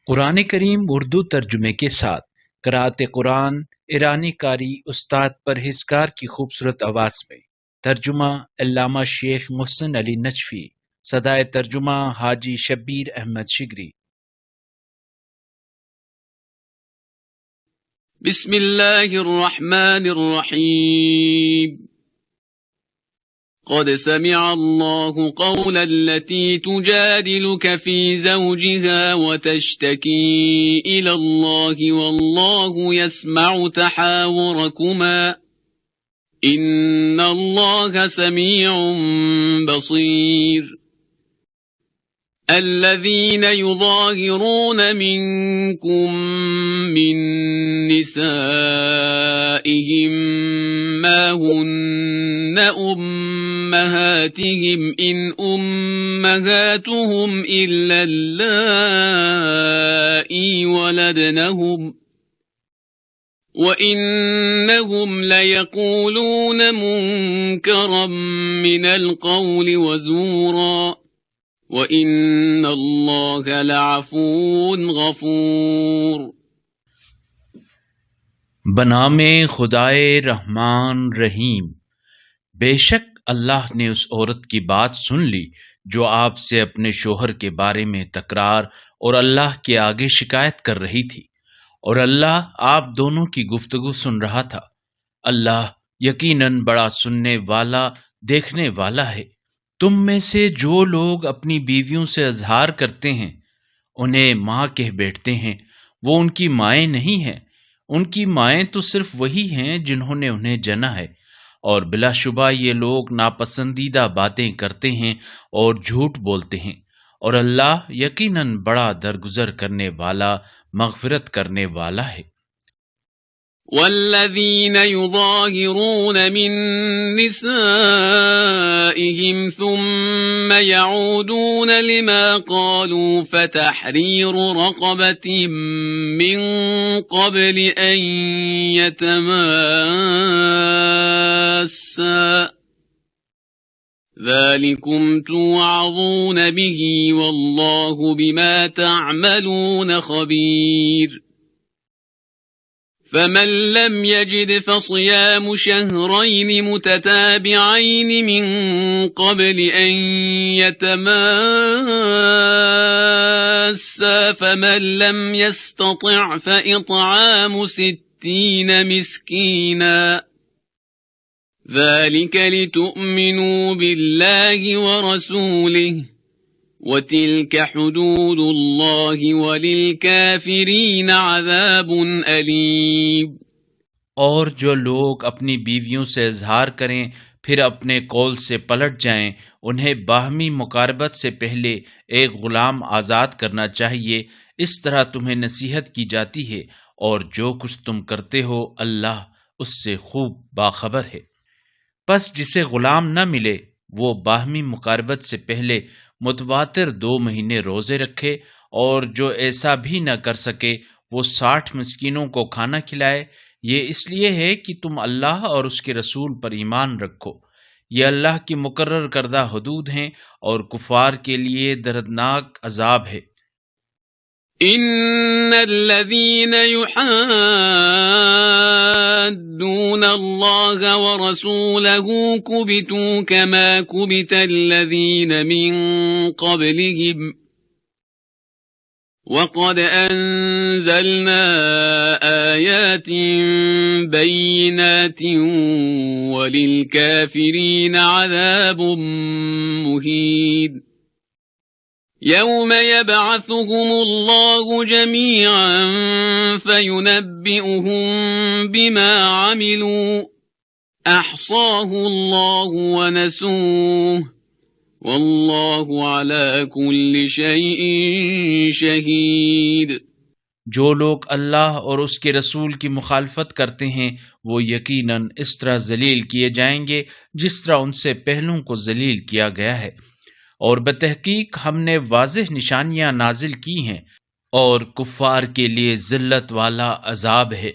कुरान करीम उर्दू तर्जुमे के साथ क़राअत कुरान ईरानी कारी उस्ताद परहेज़गार की खूबसूरत आवाज़ में। तर्जुमा अल्लामा शेख मोहसिन अली नजफी। सदाए तर्जुमा हाजी शब्बीर अहमद शिगरी। बिस्मिल्लाहिर्रहमानिर्रहीम। क़द समिअ अल्लाहु क़ौला अल्लती तुजादिलुका फ़ी ज़ौजिहा व तश्तकी इलल्लाहि वल्लाहु यस्मअु तहावुरकुमा इन्नल्लाहा समीउन बसीर। الذين يظاهرون منكم من نسائهم ما هن أمهاتهم إن أمهاتهم إلا اللائي ولدنهم وإنهم ليقولون منكرا من القول وزورا وَإِنَّ اللَّهَ लअफ़ूٌ गफ़ूर। बनामे खुदाए रहमान रहीम। बेशक अल्लाह ने उस औरत की बात सुन ली जो आपसे अपने शोहर के बारे में तकरार और अल्लाह के आगे शिकायत कर रही थी, और अल्लाह आप दोनों की गुफ्तगू सुन रहा था। अल्लाह यकीनन बड़ा सुनने वाला देखने वाला है। तुम में से जो लोग अपनी बीवियों से अज़हार करते हैं, उन्हें माँ कह बैठते हैं, वो उनकी माएँ नहीं हैं। उनकी माएँ तो सिर्फ वही हैं जिन्होंने उन्हें जना है, और बिलाशुबा ये लोग नापसंदीदा बातें करते हैं और झूठ बोलते हैं, और अल्लाह यकीनन बड़ा दरगुजर करने वाला, मग़फ़िरत करने वाला है। والذين يظاهرون من نسائهم ثم يعودون لما قالوا فتحرير رقبة من قبل أن يتماسا ذلكم توعظون به والله بما تعملون خبير। فمن لم يجد فصيام شهرين متتابعين من قبل أن يتماسا فمن لم يستطع فإطعام 60 مسكينا ذلك لتؤمنوا بالله ورسوله وَتِلْكَ حُدُودُ اللَّهِ وَلِلْكَافِرِينَ عَذَابٌ أَلِيمٌ। और जो लोग अपनी बीवियों से इजहार करें फिर अपने कौल से पलट जाएं, उन्हें बाहमी मुकारबत से पहले एक गुलाम आज़ाद करना चाहिए। इस तरह तुम्हें नसीहत की जाती है, और जो कुछ तुम करते हो अल्लाह उससे खूब बाखबर है। बस जिसे गुलाम न मिले वो बाहमी मुकारबत से पहले मुतवातिर 2 महीने रोज़े रखे, और जो ऐसा भी न कर सके वो 60 मिस्कीनों को खाना खिलाए। ये इसलिए है कि तुम अल्लाह और उसके रसूल पर ईमान रखो। ये अल्लाह की मुकर्रर करदा हुदूद हैं, और कुफार के लिए दर्दनाक अजाब है। इन्नल्लज़ीन युहाद्दून अल्लाह व रसूलहु कुबितू कमा कुबितल्लज़ीन मिन क़ब्लिहिम वक़द अंज़लना आयातिन बय्यिनातिन वलिलकाफ़िरीन अज़ाबुम मुहीन। यौम यबअथुहुमुल्लाहु जमीअन फयुनब्बिउहुम बिमा अमिलू अहसाहुल्लाहु व नसूह वल्लाहु अला कुल्लि शैइन शहीद। जो लोग अल्लाह और उसके रसूल की मुखालफत करते हैं वो यकीनन इस तरह जलील किए जाएंगे जिस तरह उनसे पहलों को जलील किया गया है, और बतहकीक हमने वाज़ेह निशानियां नाजिल की हैं, और कुफ्फार के लिए जिल्लत वाला अजाब है।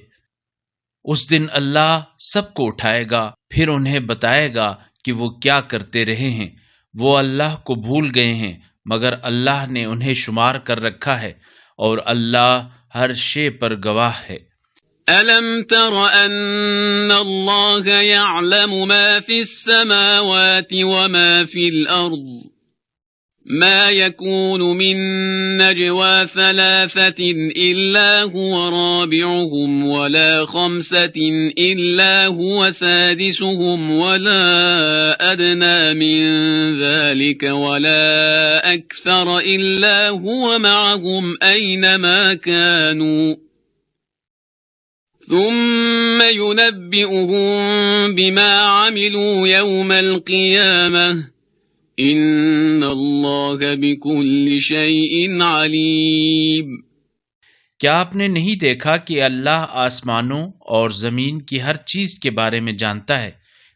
उस दिन अल्लाह सबको उठाएगा, फिर उन्हें बताएगा कि वो क्या करते रहे हैं। वो अल्लाह को भूल गए हैं, मगर अल्लाह ने उन्हें शुमार कर रखा है, और अल्लाह हर शे पर गवाह है। ألم تر أن الله يعلم ما في السماوات وما في الأرض ما يكون من نجوى ثلاثة إلا هو رابعهم ولا خمسة إلا هو سادسهم ولا أدنى من ذلك ولا أكثر إلا هو معهم أينما كانوا ثم ينبئهم بما عملوا يوم القيامة إن الله بكل شيء عليم। क्या आपने नहीं देखा कि अल्लाह आसमानों और जमीन की हर चीज के बारे में जानता है।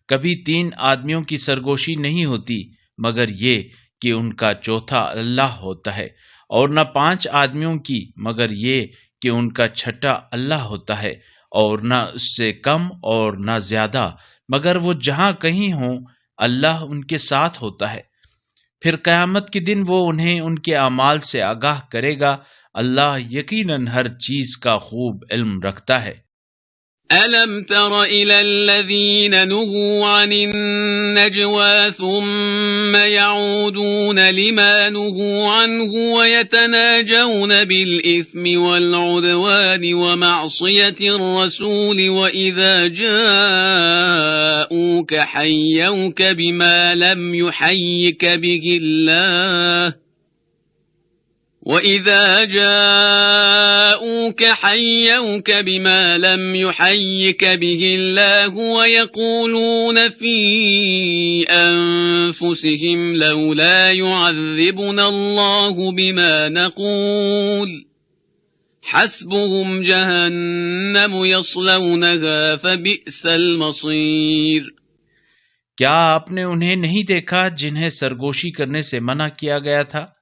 कभी 3 आदमियों की सरगोशी नहीं होती मगर ये कि उनका चौथा अल्लाह होता है, और न 5 आदमियों की मगर ये कि उनका छठा अल्लाह होता है, और न उससे कम और न ज्यादा मगर वो जहां कहीं हो अल्लाह उनके साथ होता है। फिर क़यामत के दिन वो उन्हें उनके अमाल से आगाह करेगा। अल्लाह यकीनन हर चीज का खूब इल्म रखता है। ألم تر إلى الذين نهوا عن النجوى ثم يعودون لما نهوا عنه ويتناجون بالإثم والعدوان ومعصية الرسول وإذا جاءوك حيوك بما لم يحيك به الله وإذا جاءوك حيوك بما لم يحيك به الله ويقولون في أنفسهم لولا يعذبنا الله بما نقول حسبهم جهنم يصلونها فبئس المصير। क्या आपने उन्हें नहीं देखा जिन्हें सरगोशी करने से मना किया गया था?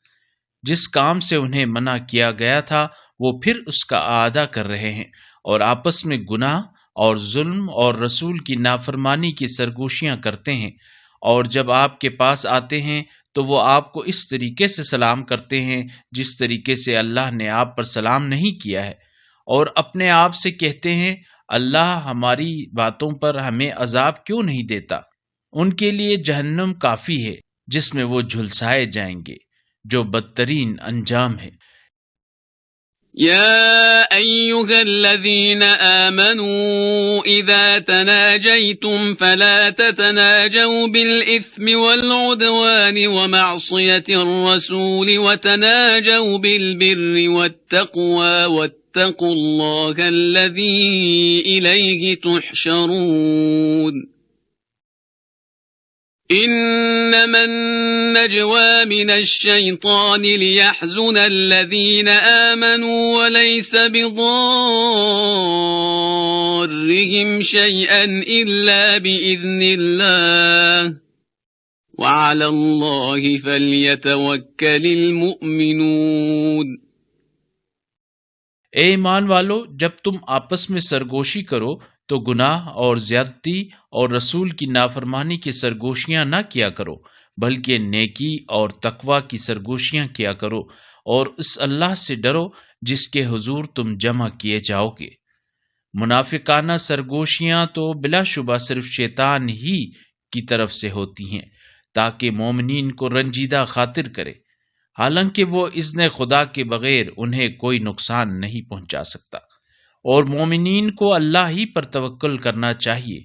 जिस काम से उन्हें मना किया गया था वो फिर उसका आदा कर रहे हैं और आपस में गुनाह और जुल्म और रसूल की नाफरमानी की सरगोशियां करते हैं, और जब आपके पास आते हैं तो वो आपको इस तरीके से सलाम करते हैं जिस तरीके से अल्लाह ने आप पर सलाम नहीं किया है, और अपने आप से कहते हैं अल्लाह हमारी बातों पर हमें अजाब क्यों नहीं देता। उनके लिए जहन्नम काफी है जिसमें वो झुलसाए जाएंगे, जो बदतरीन अंजाम है। يا أيها الذين آمنوا إذا تناجيتم فلا تتناجوا بالإثم والعدوان ومعصية الرسول وتناجوا بالبر والتقوى واتقوا الله الذي إليه تحشرون إنما النجوى من الشيطان ليحزن الذين آمنوا وليس بضارهم شيئا إلا بإذن الله وعلى الله فليتوكل المؤمنون। ए ईमान वालो, जब तुम आपस में सरगोशी करो तो गुनाह और ज्यादती और रसूल की नाफरमानी की सरगोशियां ना किया करो, बल्कि नेकी और तकवा की सरगोशियां किया करो, और उस अल्लाह से डरो जिसके हुजूर तुम जमा किए जाओगे। मुनाफिकाना सरगोशियां तो बिलाशुबा सिर्फ शैतान ही की तरफ से होती हैं ताकि मोमिनीन को रंजीदा खातिर करे, हालांकि वो इज़्न खुदा के बगैर उन्हें कोई नुकसान नहीं पहुंचा सकता, और मोमिनीन को अल्लाह ही पर तवक्कुल करना चाहिए।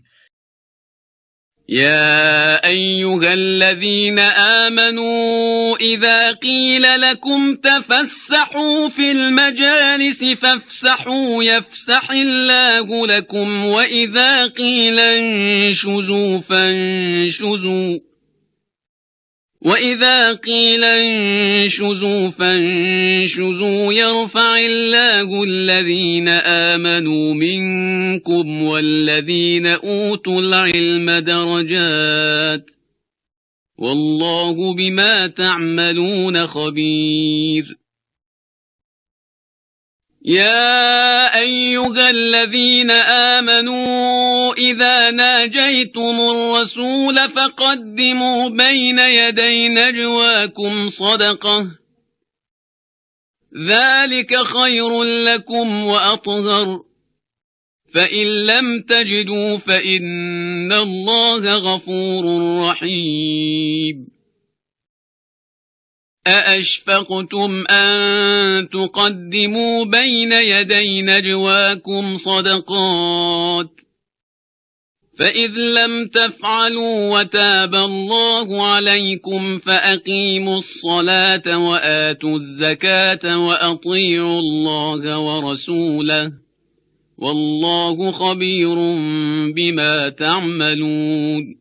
يا أيها الذين آمنوا إذا قيل لكم تفسحوا في المجالس فافسحوا يفسح الله لكم وإذا قيل انشزوا فانشزوا يرفع الله الذين آمنوا منكم والذين أوتوا العلم درجات والله بما تعملون خبير। يا أيها الذين آمنوا إذا ناجيتم الرسول فقدموا بين يدي نجواكم صدقة ذلك خير لكم وأطهر فإن لم تجدوا فإن الله غفور رحيم أأشفقتم أن تقدموا بين يدي نجواكم صدقات فإذ لم تفعلوا وتاب الله عليكم فأقيموا الصلاة وآتوا الزكاة وأطيعوا الله ورسوله والله خبير بما تعملون।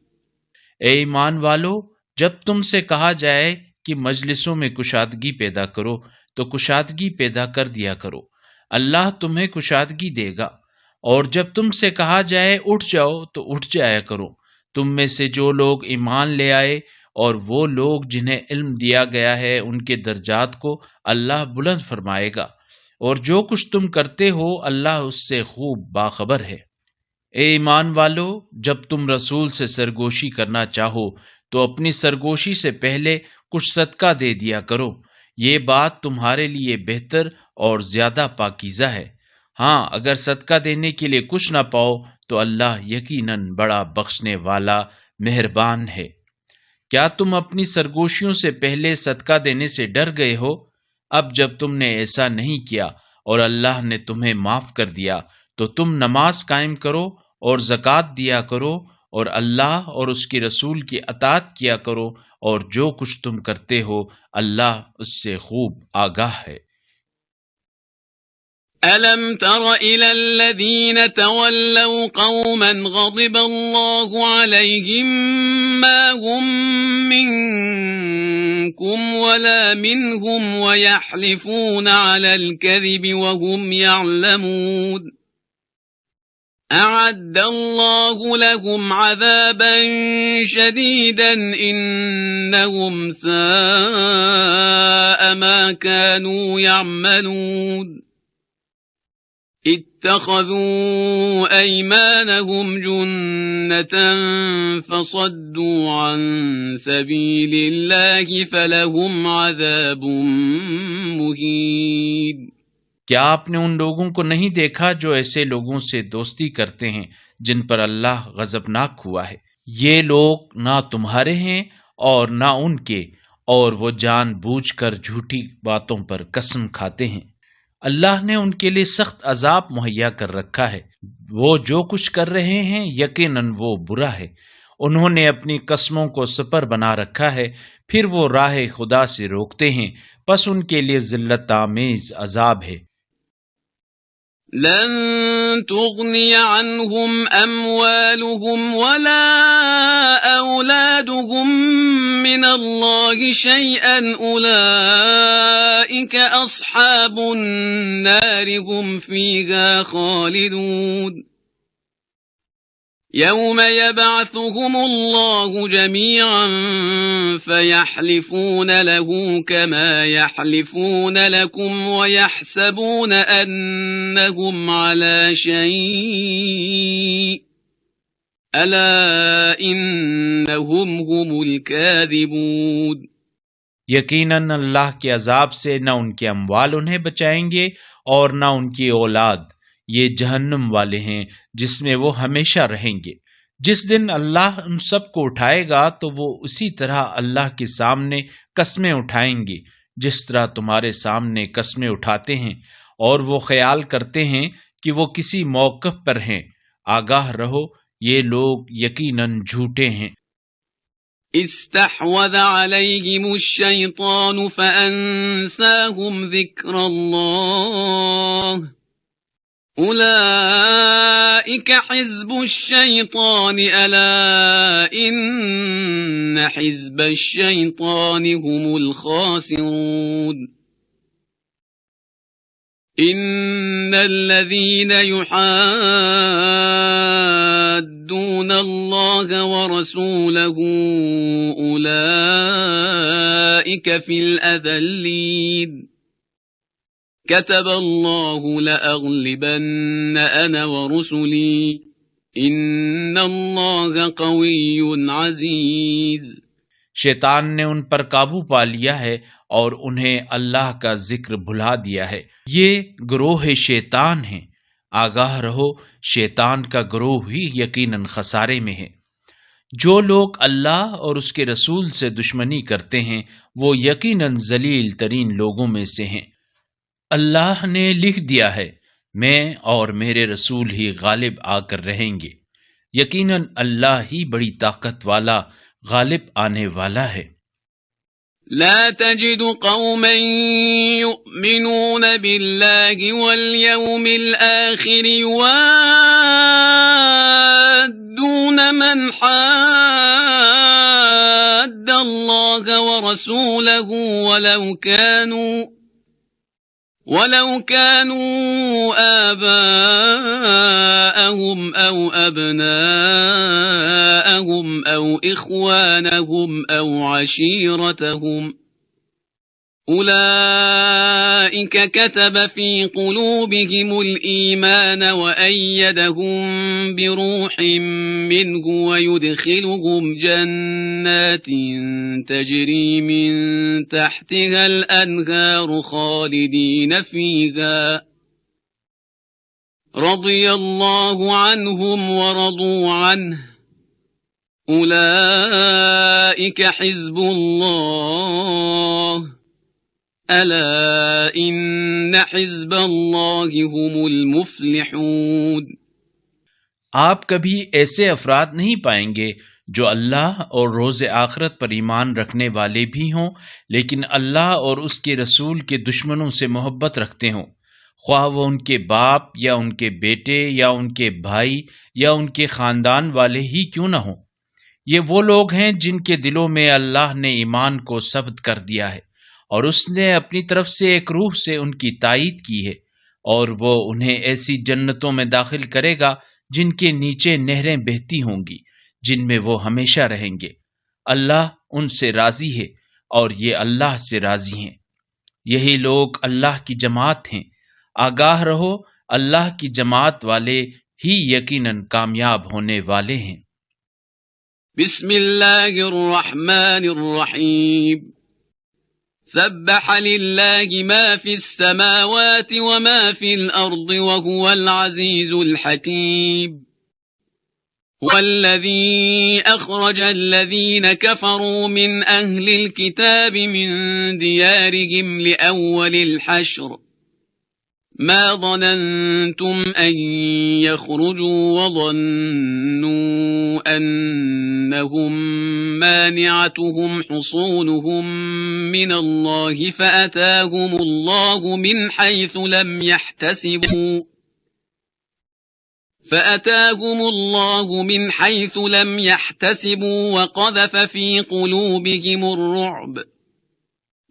ए ईमान वालो, जब तुमसे कहा जाए कि मजलिसों में कुशादगी पैदा करो तो कुशादगी पैदा कर दिया करो, अल्लाह तुम्हें कुशादगी देगा। और जब तुमसे कहा जाए उठ जाओ तो उठ जाया करो। तुम में से जो लोग ईमान ले आए और वो लोग जिन्हें इल्म दिया गया है उनके दर्जात को अल्लाह बुलंद फरमाएगा, और जो कुछ तुम करते हो अल्लाह उससे खूब बाखबर है। ए ईमान वालो, जब तुम रसूल से सरगोशी करना चाहो तो अपनी सरगोशी से पहले कुछ सदका दे दिया करो। ये बात तुम्हारे लिए बेहतर और ज्यादा पाकीज़ा है। हाँ, अगर सदका देने के लिए कुछ ना पाओ तो अल्लाह यकीनन बड़ा बख्शने वाला मेहरबान है। क्या तुम अपनी सरगोशियों से पहले सदका देने से डर गए हो? अब जब तुमने ऐसा नहीं किया और अल्लाह ने तुम्हें माफ कर दिया तो तुम नमाज कायम करो और ज़कात दिया करो और अल्लाह और उसके रसूल की अताअत किया करो, और जो कुछ तुम करते हो अल्लाह उससे खूब आगाह है। ألم تر إلى الذين تولوا قوما غضب الله عليهم ما هم منكم ولا منهم ويحلفون على الكذب وهم يعلمون أعد الله لهم عذابا شديدا إنهم ساء ما كانوا يعملون اتخذوا أيمانهم جنة فصدوا عن سبيل الله فلهم عذاب مهين। क्या आपने उन लोगों को नहीं देखा जो ऐसे लोगों से दोस्ती करते हैं जिन पर अल्लाह गजबनाक हुआ है? ये लोग ना तुम्हारे हैं और ना उनके, और वो जानबूझकर झूठी बातों पर कसम खाते हैं। अल्लाह ने उनके लिए सख्त अजाब मुहैया कर रखा है। वो जो कुछ कर रहे हैं यकीनन वो बुरा है। उन्होंने अपनी कस्मों को सपर बना रखा है, फिर वो राह खुदा से रोकते हैं, बस उनके लिए जिल्लत आमेज अजाब है। لن تغني عنهم أموالهم ولا أولادهم من الله شيئا أولئك أصحاب النار هم فيها خالدون يوم يبعثهم الله جميعا فيحلفون له كما يحلفون لكم ويحسبون أنهم على شيء ألا إنهم هم الكاذبون। यकीनन अल्लाह के अजाब से न उनके अम्वाल उन्हें बचाएंगे और न उनकी औलाद। ये जहन्नुम वाले हैं जिसमें वो हमेशा रहेंगे। जिस दिन अल्लाह उन सब को उठाएगा तो वो उसी तरह अल्लाह के सामने कस्में उठाएंगे जिस तरह तुम्हारे सामने कस्में उठाते हैं, और वो ख्याल करते हैं कि वो किसी मौक़िफ़ पर हैं। आगाह रहो, ये लोग यकीनन झूठे हैं। استحوذ عليهم الشيطان فأنساهم ذكر الله أولئك حزب الشيطان ألا إن حزب الشيطان هم الخاسرون إن الذين يحادون الله ورسوله أولئك في الأذلين كتب الله لأغلبن أنا ورسلي إن الله قوي عزيز। शैतान ने उन पर काबू पा लिया है और उन्हें अल्लाह का जिक्र भुला दिया है। ये ग्रोह शैतान हैं। आगाह रहो, शैतान का ग्रोह ही यकीनन खसारे में है। जो लोग अल्लाह और उसके रसूल से दुश्मनी करते हैं वो यकीनन जलील तरीन लोगों में से हैं। अल्लाह ने लिख दिया है, मैं और मेरे रसूल ही गालिब आकर रहेंगे। यकीनन अल्लाह ही बड़ी ताकत वाला गालिब आने वाला है। لا تجد قوما يؤمنون بالله واليوم الآخر يوادون من حاد الله ورسوله ولو كانوا آباءهم أو أبناءهم أو إخوانهم أو عشيرتهم أولئك كتب في قلوبهم الإيمان وأيدهم بروح منه ويدخلهم جنات تجري من تحتها الأنهار خالدين فيها رضي الله عنهم ورضوا عنه أولئك حزب الله ألا إن حزب الله هم المفلحون। आप कभी ऐसे अफराद नहीं पाएंगे जो अल्लाह और रोज़े आखिरत पर ईमान रखने वाले भी हों लेकिन अल्लाह और उसके रसूल के दुश्मनों से मोहब्बत रखते हों, ख्वाह वो उनके बाप या उनके बेटे या उनके भाई या उनके ख़ानदान वाले ही क्यों न हों। ये वो लोग हैं जिनके दिलों में अल्लाह ने ईमान को सब्त कर दिया है और उसने अपनी तरफ से एक रूह से उनकी तायीद की है और वो उन्हें ऐसी जन्नतों में दाखिल करेगा जिनके नीचे नहरें बहती होंगी, जिनमें वो हमेशा रहेंगे। अल्लाह उनसे राजी है और ये अल्लाह से राजी हैं। यही लोग अल्लाह की जमात हैं। आगाह रहो, अल्लाह की जमात वाले ही यकीनन कामयाब होने वाले हैं। बिस्मिल्लाहिर्रहमानिर्रहीम। सब्बह लिल्लाहि मा फिस समावाति व मा फिल अर्दि व हुवल अज़ीज़ुल हकीम। वल्लज़ी अख़रजल्लज़ीन कफ़रू मिन अहलिल किताबि मिन दियारिहिम लिअव्वलिल हश्र ما ظننتم أن يخرجوا وظنوا أنهم مانعتهم حصونهم من الله فأتاهم الله من حيث لم يحتسبوا وقذف في قلوبهم الرعب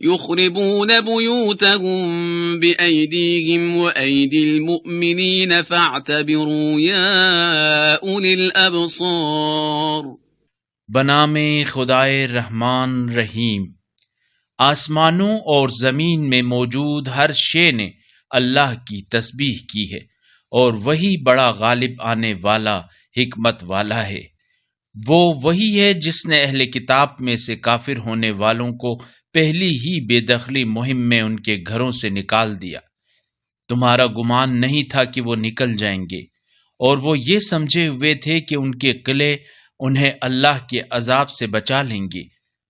يخربون بيوتهم بأيديهم وأيدي المؤمنين فاعتبروا يا أولي الأبصار। बनामे खुदाए रहमान रहीम। आसमानों और ज़मीन में मौजूद हर शे ने अल्लाह की तस्बीह की है और वही बड़ा गालिब आने वाला हिकमत वाला है। वो वही है जिसने अहले किताब में से काफिर होने वालों को पहली ही बेदखली मुहिम में उनके घरों से निकाल दिया। तुम्हारा गुमान नहीं था कि वो निकल जाएंगे और वो ये समझे हुए थे कि उनके किले उन्हें अल्लाह के अजाब से बचा लेंगे,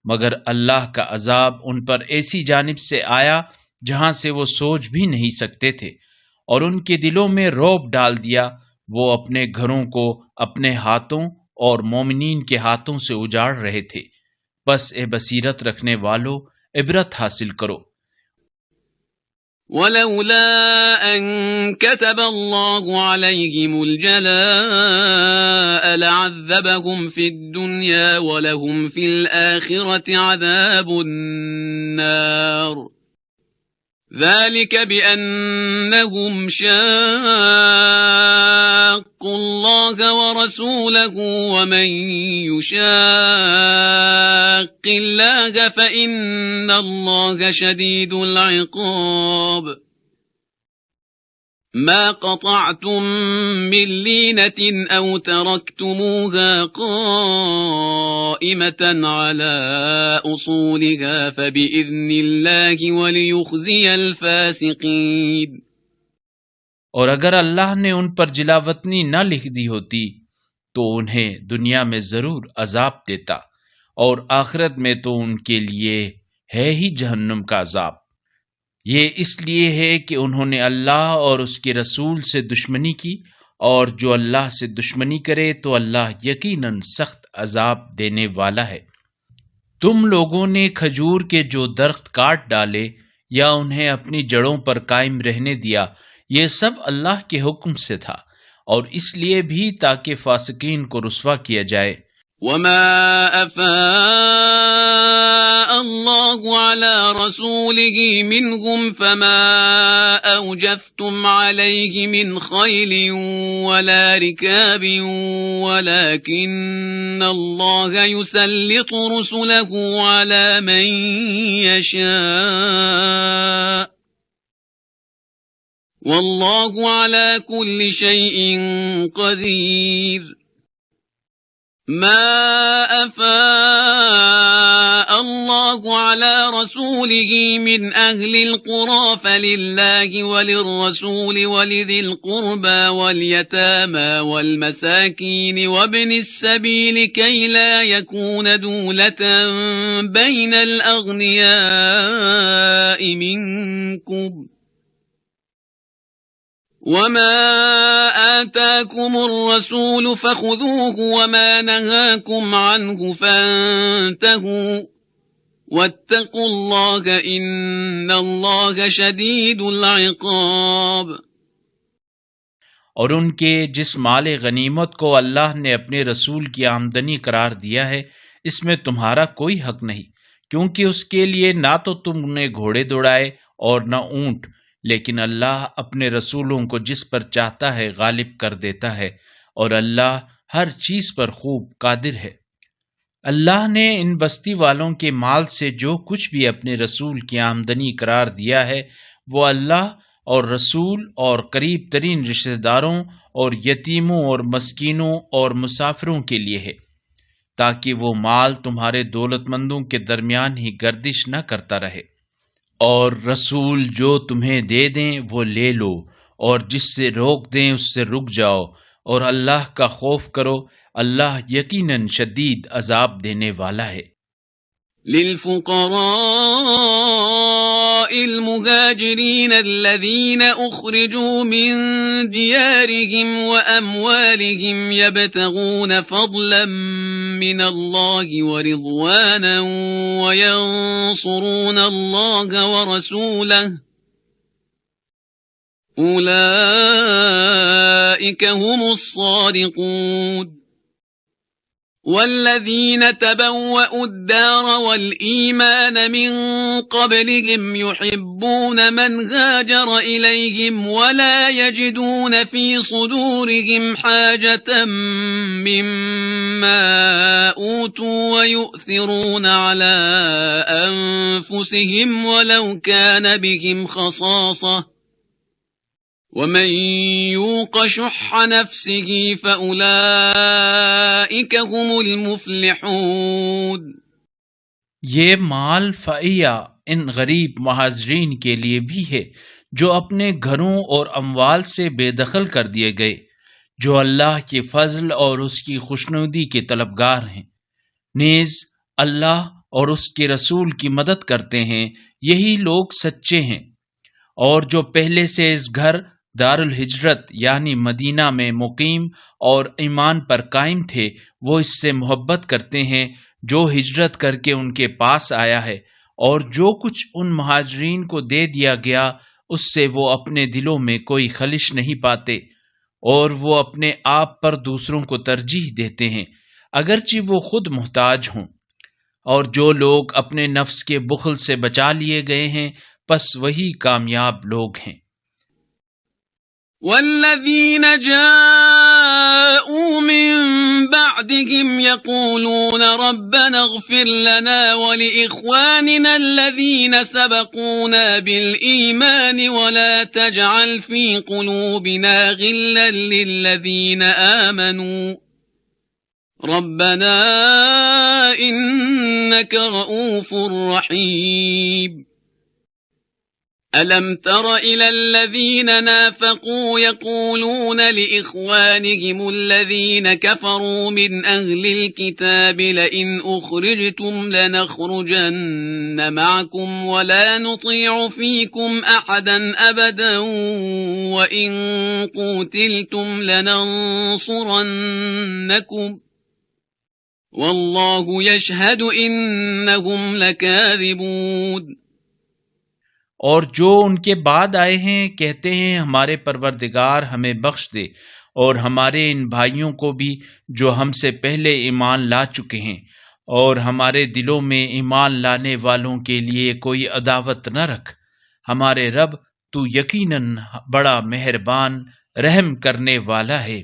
मगर अल्लाह का अजाब उन पर ऐसी जानिब से आया जहां से वो सोच भी नहीं सकते थे और उनके दिलों में रौब डाल दिया। वो अपने घरों को अपने हाथों और मोमिनीन के हाथों से उजाड़ रहे थे। बस ए बसीरत रखने वालों, इबरत हासिल करो। वलौला अन कतब अल्लाहु अलैहिमुल जलाअ लअज़्ज़बहुम फिद दुनिया वलहुम फिल आखिरति अज़ाबुन नार। ذلك بأنهم شاقوا الله ورسوله ومن يشاق الله فإن الله شديد العقاب। ما قطعتم من لينة أو تركتموها قائمة على أصولها فبإذن الله وليخزي الفاسقين। और अगर अल्लाह ने उन पर जिलावतनी न लिख दी होती तो उन्हें दुनिया में जरूर अजाब देता, और आखिरत में तो उनके लिए है ही जहन्नुम का अजाब। ये इसलिए है कि उन्होंने अल्लाह और उसके रसूल से दुश्मनी की, और जो अल्लाह से दुश्मनी करे तो अल्लाह यकीनन सख्त अजाब देने वाला है। तुम लोगों ने खजूर के जो दरख्त काट डाले या उन्हें अपनी जड़ों पर कायम रहने दिया, ये सब अल्लाह के हुक्म से था, और इसलिए भी ताकि फासिकीन को रुस्वा किया जाए। वमा अफ़ा अल्लाहु अला रसूलिही मिनहुम फमा औजफ्तुम अलैहि मिन खैलिन वला रिकाबिन वलाकिन्न अल्लाह युसल्लितु रुसुलहु अला मन यशा वल्लाहु अला कुल्लि शैइन क़दीर। ما أفاء الله على رسوله من أهل القرى فلله وللرسول ولذي القربى واليتامى والمساكين وابن السبيل كي لا يكون دولة بين الأغنياء منكم وما آتاكم الرسول فخذوه وما نهاكم عنه فانتهوا واتقوا الله إن الله شديد العقاب। और उनके जिस माल गनीमत को अल्लाह ने अपने रसूल की आमदनी करार दिया है, इसमें तुम्हारा कोई हक नहीं, क्योंकि उसके लिए ना तो तुमने घोड़े दौड़ाए और न ऊंट, लेकिन अल्लाह अपने रसूलों को जिस पर चाहता है गालिब कर देता है, और अल्लाह हर चीज पर खूब कादिर है। अल्लाह ने इन बस्ती वालों के माल से जो कुछ भी अपने रसूल की आमदनी करार दिया है, वो अल्लाह और रसूल और करीब तरीन रिश्तेदारों और यतीमों और मस्कीनों और मुसाफिरों के लिए है, ताकि वो माल तुम्हारे दौलतमंदों के दरमियान ही गर्दिश न करता रहे। और रसूल जो तुम्हें दे दें वो ले लो, और जिससे रोक दें उससे रुक जाओ, और अल्लाह का खौफ करो, अल्लाह यकीनन शदीद अजाब देने वाला है। लिल्फुक़राइल मुहाजिरीन अल्लज़ीना उख़रिजू मिन दियारिहिम व अम्वालिहिम यब्तगून फ़ज़लन मिनल्लाहि व रिज़वानन व यंसुरून अल्लाह व रसूलहु उलाइक हुमुस सादिक़ून। والذين تبوأوا الدار والإيمان من قبلهم يحبون من هاجر إليهم ولا يجدون في صدورهم حاجة مما أوتوا ويؤثرون على أنفسهم ولو كان بهم خصاصة ومن يوق شح نفسه فأولئك هم المفلحون। ये माल फ़इया इन गरीब महाजरीन के लिए भी है जो अपने घरों और अमवाल से बेदखल कर दिए गए, जो अल्लाह के फजल और उसकी खुशनुदी के तलबगार हैं, नेज़ अल्लाह और उसके रसूल की मदद करते हैं, यही लोग सच्चे हैं। और जो पहले से इस घर दारुल हिजरत यानी मदीना में मुकीम और ईमान पर कायम थे, वो इससे मोहब्बत करते हैं जो हिजरत करके उनके पास आया है, और जो कुछ उन महाजरीन को दे दिया गया उससे वो अपने दिलों में कोई खलिश नहीं पाते, और वो अपने आप पर दूसरों को तरजीह देते हैं अगरचे वो खुद मोहताज हों। और जो लोग अपने नफ्स के बुखल से बचा लिए गए हैं, बस वही कामयाब लोग हैं। वल्लज़ीन जाऊ मिन بعدهم يقولون ربنا اغفر لنا ولإخواننا الذين سبقونا بالإيمان ولا تجعل في قلوبنا غلا للذين آمنوا ربنا إنك رؤوف رحيم. ألم تر إلى الذين نافقوا يقولون لإخوانهم الذين كفروا من أهل الكتاب لئن أخرجتم لنخرجن معكم ولا نطيع فيكم أحدا أبدا وإن قوتلتم لننصرنكم والله يشهد إنهم لكاذبون. और जो उनके बाद आए हैं कहते हैं हमारे परवरदिगार हमें बख्श दे और हमारे इन भाइयों को भी जो हमसे पहले ईमान ला चुके हैं और हमारे दिलों में ईमान लाने वालों के लिए कोई अदावत न रख। हमारे रब तू यकीनन बड़ा मेहरबान रहम करने वाला है।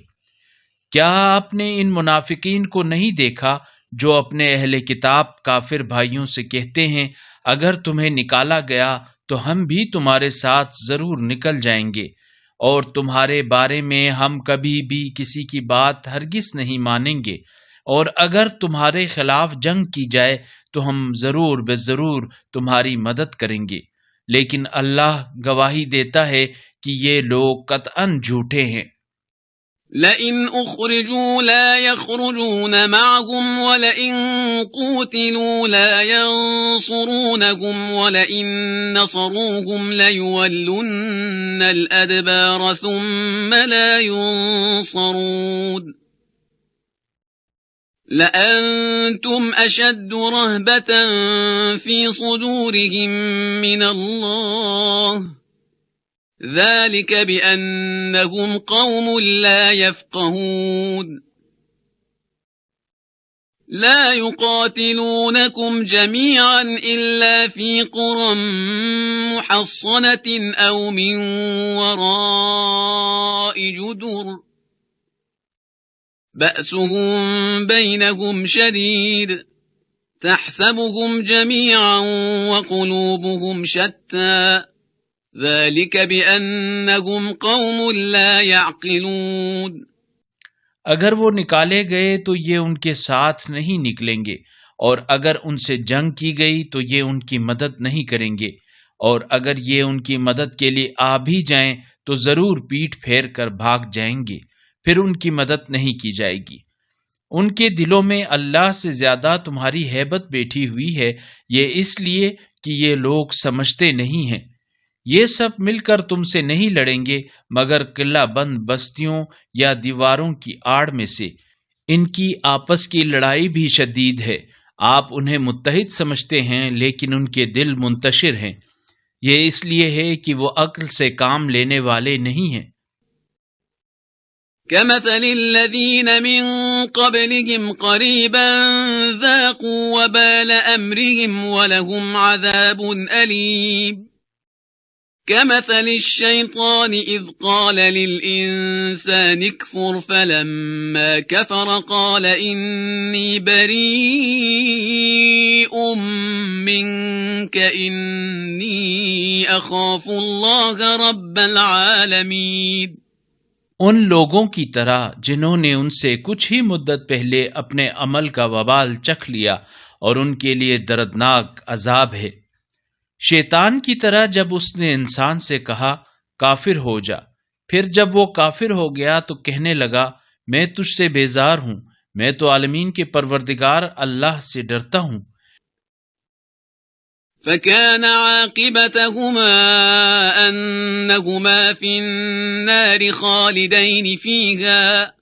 क्या आपने इन मुनाफिकीन को नहीं देखा जो अपने अहले किताब काफिर भाइयों से कहते हैं अगर तुम्हें निकाला गया तो हम भी तुम्हारे साथ जरूर निकल जाएंगे और तुम्हारे बारे में हम कभी भी किसी की बात हरगिज नहीं मानेंगे और अगर तुम्हारे खिलाफ जंग की जाए तो हम जरूर बेजरूर तुम्हारी मदद करेंगे। लेकिन अल्लाह गवाही देता है कि ये लोग कतअन झूठे हैं। لئن أخرجوا لا يخرجون معهم ولئن قوتلوا لا ينصرونهم ولئن نصروهم ليولن الأدبار ثم لا ينصرون لأنتم أشد رهبة في صدورهم من الله ذلك بأنهم قوم لا يفقهون لا يقاتلونكم جميعا إلا في قرى محصنة أو من وراء جدر بأسهم بينهم شديد تحسبهم جميعا وقلوبهم شتى ذلك بأنهم قوم لا يعقلون। अगर वो निकाले गए तो ये उनके साथ नहीं निकलेंगे और अगर उनसे जंग की गई तो ये उनकी मदद नहीं करेंगे और अगर ये उनकी मदद के लिए आ भी जाएं तो जरूर पीठ फेर कर भाग जाएंगे, फिर उनकी मदद नहीं की जाएगी। उनके दिलों में अल्लाह से ज्यादा तुम्हारी हैबत बैठी हुई है, ये इसलिए कि ये लोग समझते नहीं हैं। ये सब मिलकर तुमसे नहीं लड़ेंगे मगर किला बंद बस्तियों या दीवारों की आड़ में से। इनकी आपस की लड़ाई भी शदीद है। आप उन्हें मुत्तहिद समझते हैं लेकिन उनके दिल मुंतशिर हैं। ये इसलिए है कि वो अक्ल से काम लेने वाले नहीं हैं। كمثل الذين من قبلهم قريبا ذاقوا وبال أمرهم ولهم عذاب أليم كمثل الشيطان إذ قال للإنسان اكفر فلما كفر قال إني بريء منك إني أخاف الله رب العالمين। उन लोगों की तरह जिन्होंने उनसे कुछ ही मुद्दत पहले अपने अमल का वबाल चख लिया और उनके लिए दर्दनाक अजाब है। शैतान की तरह जब उसने इंसान से कहा काफिर हो जा, फिर जब वो काफिर हो गया तो कहने लगा मैं तुझसे बेजार हूं, मैं तो आलमीन के परवरदिगार अल्लाह से डरता हूं। فكان عاقبتهما أنهما في النار خالدين فيها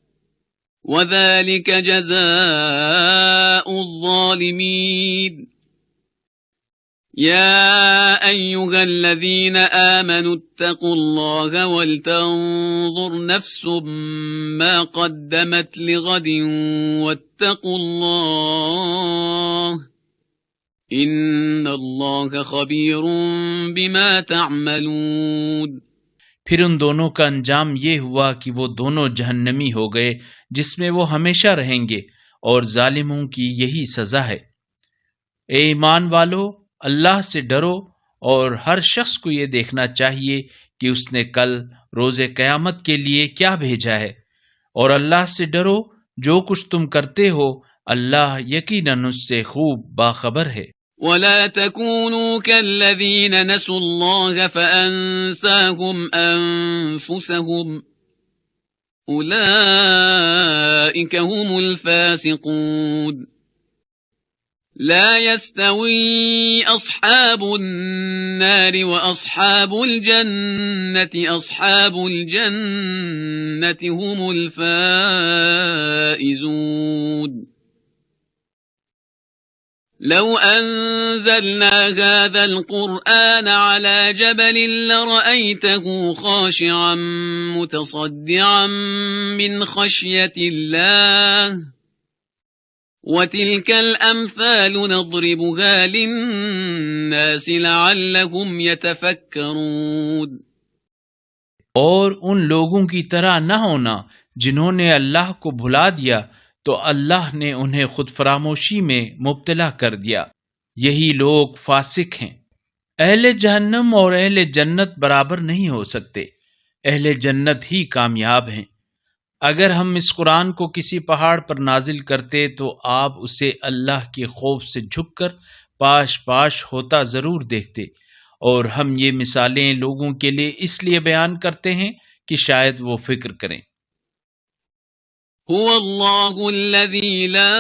وذلك جزاء الظالمين। يا أيها الذين آمنوا اتقوا الله ولتنظر نفس ما قدمت لغد واتقوا الله إن الله خبير بما تعملون। फिर उन दोनों का अंजाम ये हुआ कि वो दोनों जहन्नमी हो गए, जिसमें वो हमेशा रहेंगे, और जालिमों की यही सजा है। ए ईमान वालो, अल्लाह से डरो, और हर शख्स को ये देखना चाहिए कि उसने कल रोज़े क़यामत के लिए क्या भेजा है, और अल्लाह से डरो, जो कुछ तुम करते हो अल्लाह यकीनन उससे खूब बाखबर है। ولا تكونوا كالذين نسوا الله فأنساهم أنفسهم أولئك هم الفاسقون لا يستوي أصحاب النار وأصحاب الجنة أصحاب الجنة هم الفائزون لو أنزلنا هذا القرآن على جبل لرأيته خاشعا متصدعا من خشية الله وتلك الأمثال نضربها للناس لعلهم يتفكرون। और उन लोगों की तरह न होना जिन्होंने अल्लाह को भुला दिया तो अल्लाह ने उन्हें खुद फरामोशी में मुब्तला कर दिया। यही लोग फासिक हैं। अहले जहन्नम और अहले जन्नत बराबर नहीं हो सकते। अहले जन्नत ही कामयाब हैं। अगर हम इस कुरान को किसी पहाड़ पर नाजिल करते तो आप उसे अल्लाह के खौफ से झुककर पाश पाश होता जरूर देखते, और हम ये मिसालें लोगों के लिए इसलिए बयान करते हैं कि शायद वो फिक्र करें। हुवा अल्लाहुल्लज़ी ला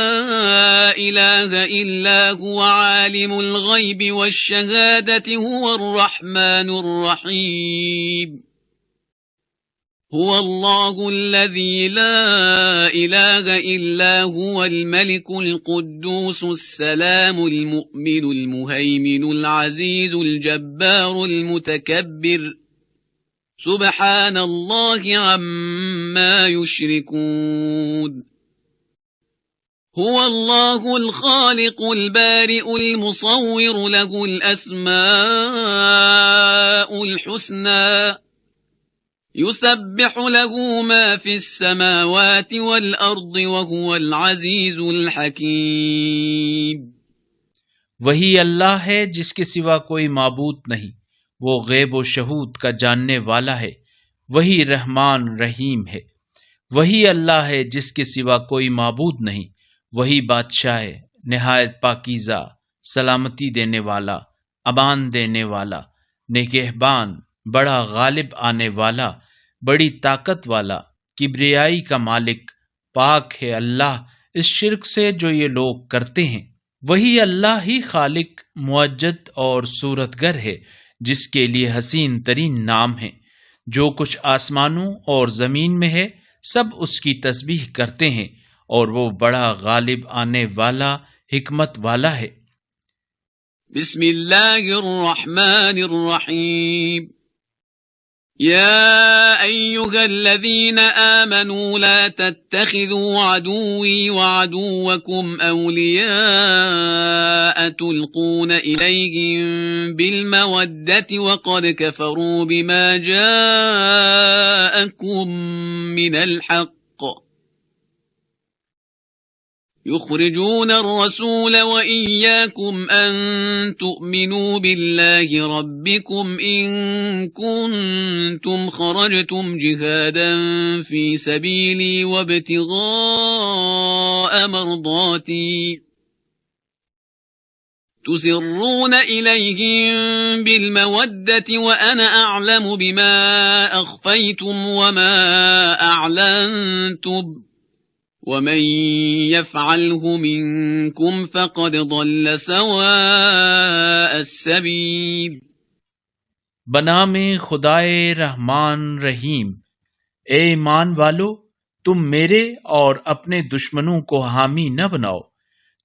इलाहा इल्ला हुवा आलिमुल गैबि वश्शहादति हुवर रहमानुर रहीम। हुवा अल्लाहुल्लज़ी ला इलाहा इल्ला हुवल मलिकुल कुद्दूसुस सलामुल मुअ्मिनुल मुहैमिनुल अज़ीजुल जब्बारुल मुतकब्बिर सुब्हानल्लाहि अम्मा युश्रिकून। हुवा अल्लाहुल खालिकुल बारिउल मुसव्विरु लहुल अस्माउल हुस्ना युसब्बिहु लहू मा फिस समावाति वल अर्दि वहुवल अज़ीजुल हकीम। वही अल्लाह है जिसके सिवा कोई माबूद नहीं, वो गैब व शहूद का जानने वाला है, वही रहमान रहीम है। वही अल्लाह है जिसके सिवा कोई माबूद नहीं, वही बादशाह है, निहायत पाकीज़ा, सलामती देने वाला, अमान देने वाला, निगहबान, बड़ा गालिब आने वाला, बड़ी ताकत वाला, किब्रियाई का मालिक। पाक है अल्लाह इस शिर्क से जो ये लोग करते हैं। वही अल्लाह ही खालिक, मुअज्जद और सूरतगर है, जिसके लिए हसीन तरीन नाम है। जो कुछ आसमानों और जमीन में है सब उसकी तस्बीह करते हैं, और वो बड़ा गालिब आने वाला, हिकमत वाला है। बिस्मिल्लाहिर रहमानिर रहीम। या अय्युहल्लज़ीन आमनू ला तत्तखिज़ू अदुव्वी व अदुव्वकुम औलिया तुल्कून इलैहिम बिलमवद्दति व क़द कफ़रू बिमा जाअकुम मिनल हक़्क़ युख़रिजून अर्रसूल व इय्याकुम अन तु'मिनू बिल्लाहि रब्बिकुम इन कुंतुम खरजतुम जिहादन फी सबीली वब्तिगाअ मर्दाती तुसिर्रून इलैहिम बिलमवद्दति व अना अअलमु बिमा अख़फ़ैतुम व मा अअलनतुम वमन यफ़अलहु मिनकुम फ़क़द ضل सवाअ अस्सबील। बनामे खुदाए रहमान रहीम। ए ईमान वालो, तुम मेरे और अपने दुश्मनों को हामी न बनाओ।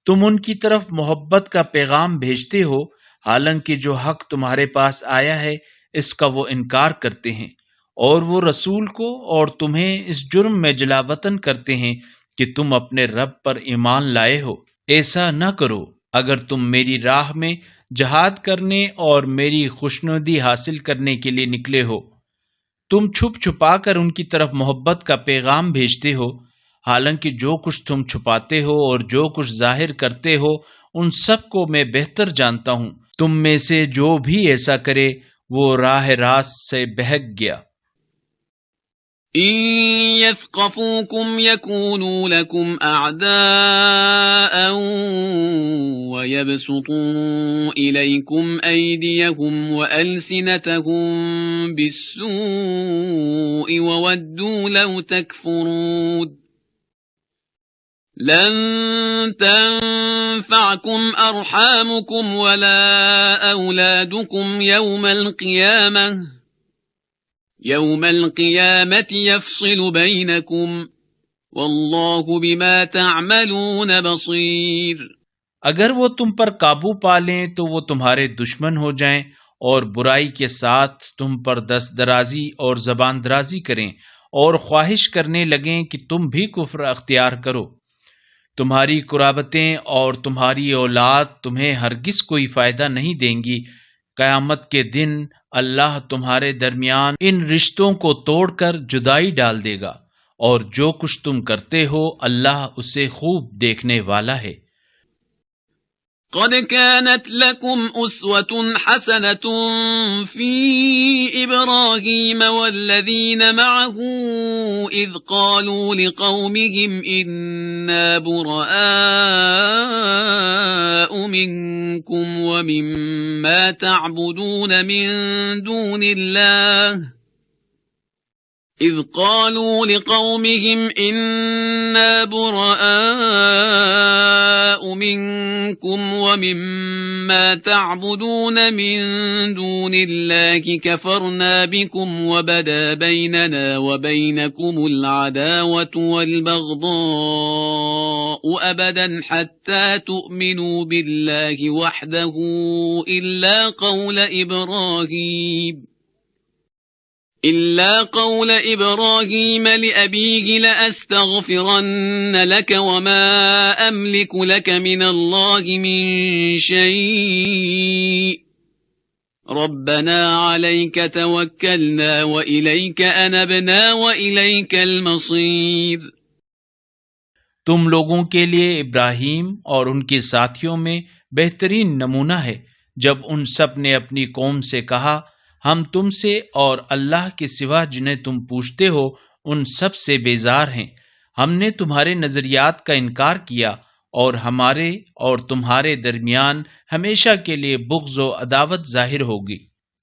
तुम उनकी तरफ मोहब्बत का पैगाम भेजते हो, हालांकि जो हक तुम्हारे पास आया है इसका वो इनकार करते हैं, और वो रसूल को और तुम्हें इस जुर्म में जलावतन करते हैं कि तुम अपने रब पर ईमान लाए हो। ऐसा न करो। अगर तुम मेरी राह में जहाद करने और मेरी खुशनुदी हासिल करने के लिए निकले हो तुम छुप छुपा कर उनकी तरफ मोहब्बत का पैगाम भेजते हो, हालांकि जो कुछ तुम छुपाते हो और जो कुछ जाहिर करते हो उन सब को मैं बेहतर जानता हूं। तुम में से जो भी ऐसा करे वो राह रास्त से बहक गया। إن يثقفوكم يكونوا لكم أعداء ويبسطوا إليكم أيديهم وألسنتهم بالسوء وودوا لو تكفرون لن تنفعكم أرحامكم ولا أولادكم يوم القيامة يفصل بينكم والله بما تعملون بصير। अगर वो तुम पर काबू पा लें तो वो तुम्हारे दुश्मन हो जाएं और बुराई के साथ तुम पर दस्तदराजी और जबान दराजी करें और ख्वाहिश करने लगें कि तुम भी कुफ्र अख्तियार करो। तुम्हारी कुराबतें और तुम्हारी औलाद तुम्हें हरगिज कोई फायदा नहीं देंगी। कयामत के दिन अल्लाह तुम्हारे दरमियान इन रिश्तों को तोड़कर जुदाई डाल देगा और जो कुछ तुम करते हो अल्लाह उसे खूब देखने वाला है। قد كانت لكم أسوة حسنة في إبراهيم والذين معه إذ قالوا لقومهم إنا براء منكم ومما تعبدون من دون الله إذ قالوا لقومهم إنا براء منكم ومما تعبدون من دون الله كفرنا بكم وبدا بيننا وبينكم العداوة والبغضاء أبدا حتى تؤمنوا بالله وحده إلا قول إبراهيم لأبيه لأستغفرن لك وما أملك لك من الله من شيء ربنا عليك توكلنا وإليك أنبنا وإليك المصير। तुम लोगों के लिए इब्राहीम और उनके साथियों में बेहतरीन नमूना है जब उन सब ने अपनी कौम से कहा, हम तुमसे और अल्लाह के सिवा जिन्हें तुम पूछते हो उन सब से बेजार हैं। हमने तुम्हारे नजरियात का इनकार किया और हमारे और तुम्हारे दरमियान हमेशा के लिए बुग़्ज़ व अदावत जाहिर होगी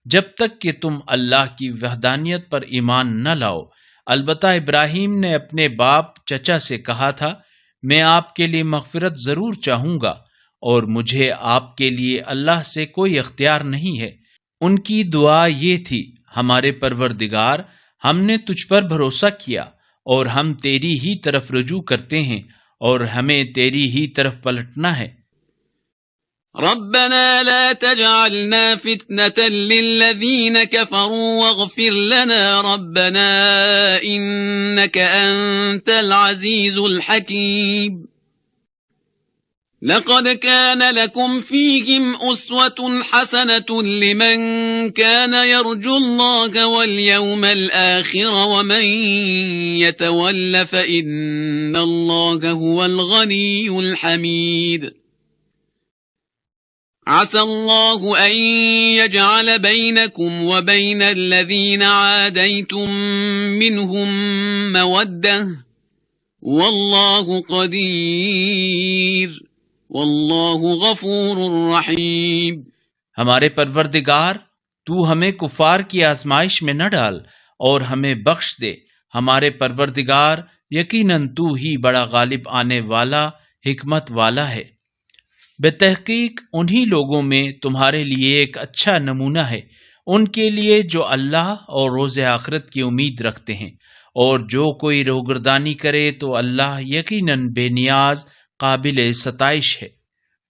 जब तक कि तुम अल्लाह की वहदानियत पर ईमान न लाओ। अलबत्ता इब्राहीम ने अपने बाप चचा से कहा था, मैं आपके लिए मग़फ़िरत ज़रूर चाहूँगा और मुझे आपके लिए अल्लाह से कोई अख्तियार नहीं है। उनकी दुआ ये थी, हमारे परवरदिगार, हमने तुझ पर भरोसा किया और हम तेरी ही तरफ रुजू करते हैं और हमें तेरी ही तरफ पलटना है। रब्बना ला तजअलना फितनतन लिल्लज़ीन कफ़रू वग़फ़िर लना रब्बना इन्नका अंतल अज़ीज़ुल हकीम। लक़द कान लकुम फ़ीहिम उस्वतुन हसनतुन लिमन कान यर्जुल्लाह वल यौमल आखिर वमन यतवल्ल फ़इन्नल्लाह हुवल गनियुल हमीद। असल्लाहु अन यजअल बैनकुम व बैनल्लज़ीन आदैतुम मिनहुम मवद्दह वल्लाहु क़दीर वल्लाहु गफूरुर रहीम। हमारे परवरदिगार, तू हमें कुफार की आजमाइश में न डाल और हमें बख्श दे। हमारे परवरदिगार, यकीनन तू ही बड़ा गालिब आने वाला हिकमत वाला है। बेतहकीक उन्हीं लोगों में तुम्हारे लिए एक अच्छा नमूना है, उनके लिए जो अल्लाह और रोज़े आखिरत की उम्मीद रखते हैं, और जो कोई रोगर्दानी करे तो अल्लाह यकीनन बेनियाज काबिल सताइश है।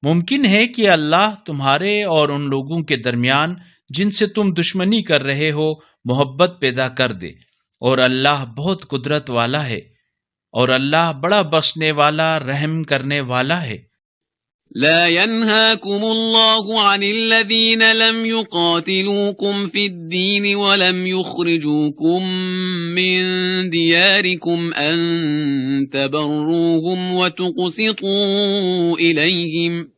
मुमकिन है कि अल्लाह तुम्हारे और उन लोगों के दरमियान जिनसे तुम दुश्मनी कर रहे हो मोहब्बत पैदा कर दे, और अल्लाह बहुत कुदरत वाला है और अल्लाह बड़ा बख्शने वाला रहम करने वाला है। لا ينهاكم الله عن الذين لم يقاتلوكم في الدين ولم يخرجوكم من دياركم أن تبروهم وتقسطوا إليهم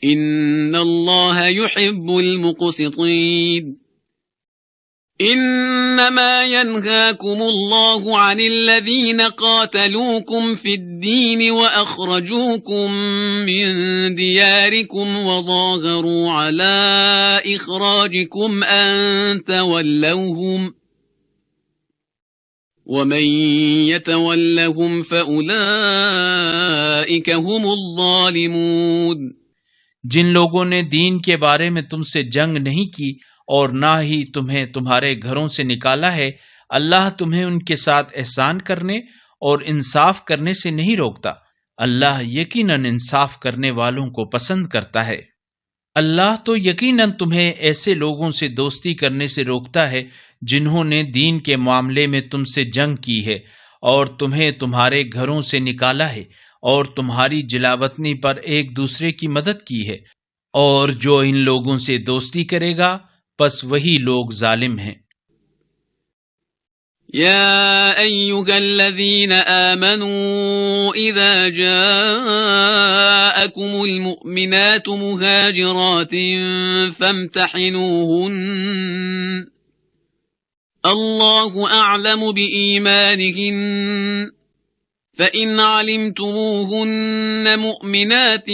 إن الله يحب المقسطين إنما ينهاكم الله عن الذين قاتلوكم في الدين وأخرجوكم من دياركم وظاهروا على إخراجكم أن تولوهم ومن يتولهم فأولئك هم الظالمون। जिन लोगों ने दीन के बारे में तुमसे जंग नहीं की और ना ही तुम्हें तुम्हारे घरों से निकाला है, अल्लाह तुम्हें उनके साथ एहसान करने और इंसाफ करने से नहीं रोकता। अल्लाह यकीनन इंसाफ करने वालों को पसंद करता है। अल्लाह तो यकीनन तुम्हें ऐसे लोगों से दोस्ती करने से रोकता है जिन्होंने दीन के मामले में तुमसे जंग की है और तुम्हें तुम्हारे घरों से निकाला है और तुम्हारी जिलावतनी पर एक दूसरे की मदद की है, और जो इन लोगों से दोस्ती करेगा बस वही लोग जालिम हैं। या अय्युहल्लज़ीन आमनू इज़ा जाअकुमुल मुमिनातु मुहाजिरातिन फम्तहिनूहुन्न अल्लाहु अअलमु बिईमानिहिन्न فإن علمتموهن مؤمنات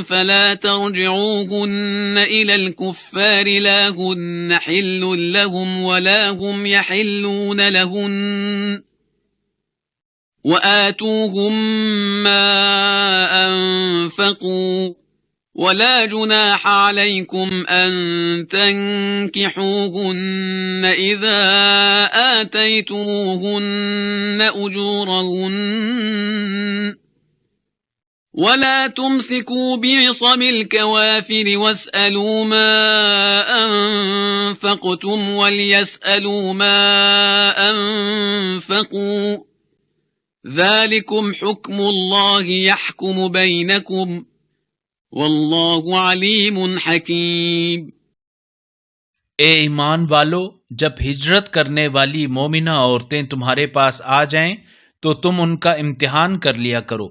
فلا ترجعوهن إلى الكفار لا هن حل لهم ولا هم يحلون لهن وآتوهم ما أنفقوا ولا جناح عليكم أن تنكحوهن إذا آتيتموهن أجورهن ولا تمسكوا بعصم الكوافر واسألوا ما أنفقتم وليسألوا ما أنفقوا ذلكم حكم الله يحكم بينكم वल्लाहु अलीमुन हकीम। ए ईमान वालो, जब हिजरत करने वाली मोमिना औरतें तुम्हारे पास आ जाएं तो तुम उनका इम्तिहान कर लिया करो।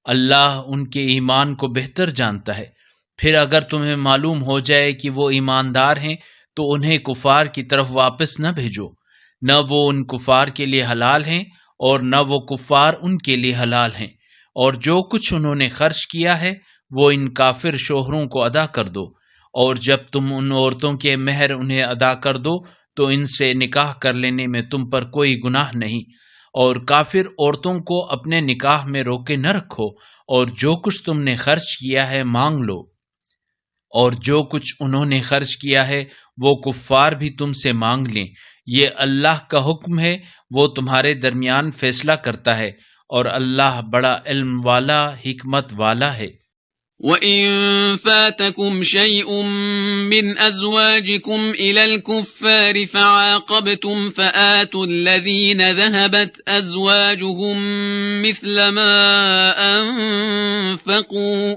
अल्लाह उनके ईमान को बेहतर जानता है। फिर अगर तुम्हें मालूम हो जाए कि वो ईमानदार हैं तो उन्हें कुफार की तरफ वापस न भेजो। न वो उन कुफार के लिए हलाल हैं और न वो कुफार उनके लिए हलाल हैं, और जो कुछ उन्होंने खर्च किया है वो इन काफिर शोहरों को अदा कर दो, और जब तुम उन औरतों के मेहर उन्हें अदा कर दो तो इनसे निकाह कर लेने में तुम पर कोई गुनाह नहीं, और काफिर औरतों को अपने निकाह में रोके न रखो, और जो कुछ तुमने खर्च किया है मांग लो, और जो कुछ उन्होंने खर्च किया है वो कुफ्फार भी तुमसे मांग लें। ये अल्लाह का हुक्म है, वो तुम्हारे दरमियान फैसला करता है, और अल्लाह बड़ा इल्म वाला हिकमत वाला है। وَإِن فَاتَكُمْ شَيْءٌ مِّنْ أَزْوَاجِكُمْ إِلَى الْكُفَّارِ فَعَاقَبْتُمْ فَآتُوا الَّذِينَ ذَهَبَتْ أَزْوَاجُهُم مِّثْلَ مَا أَنفَقُوا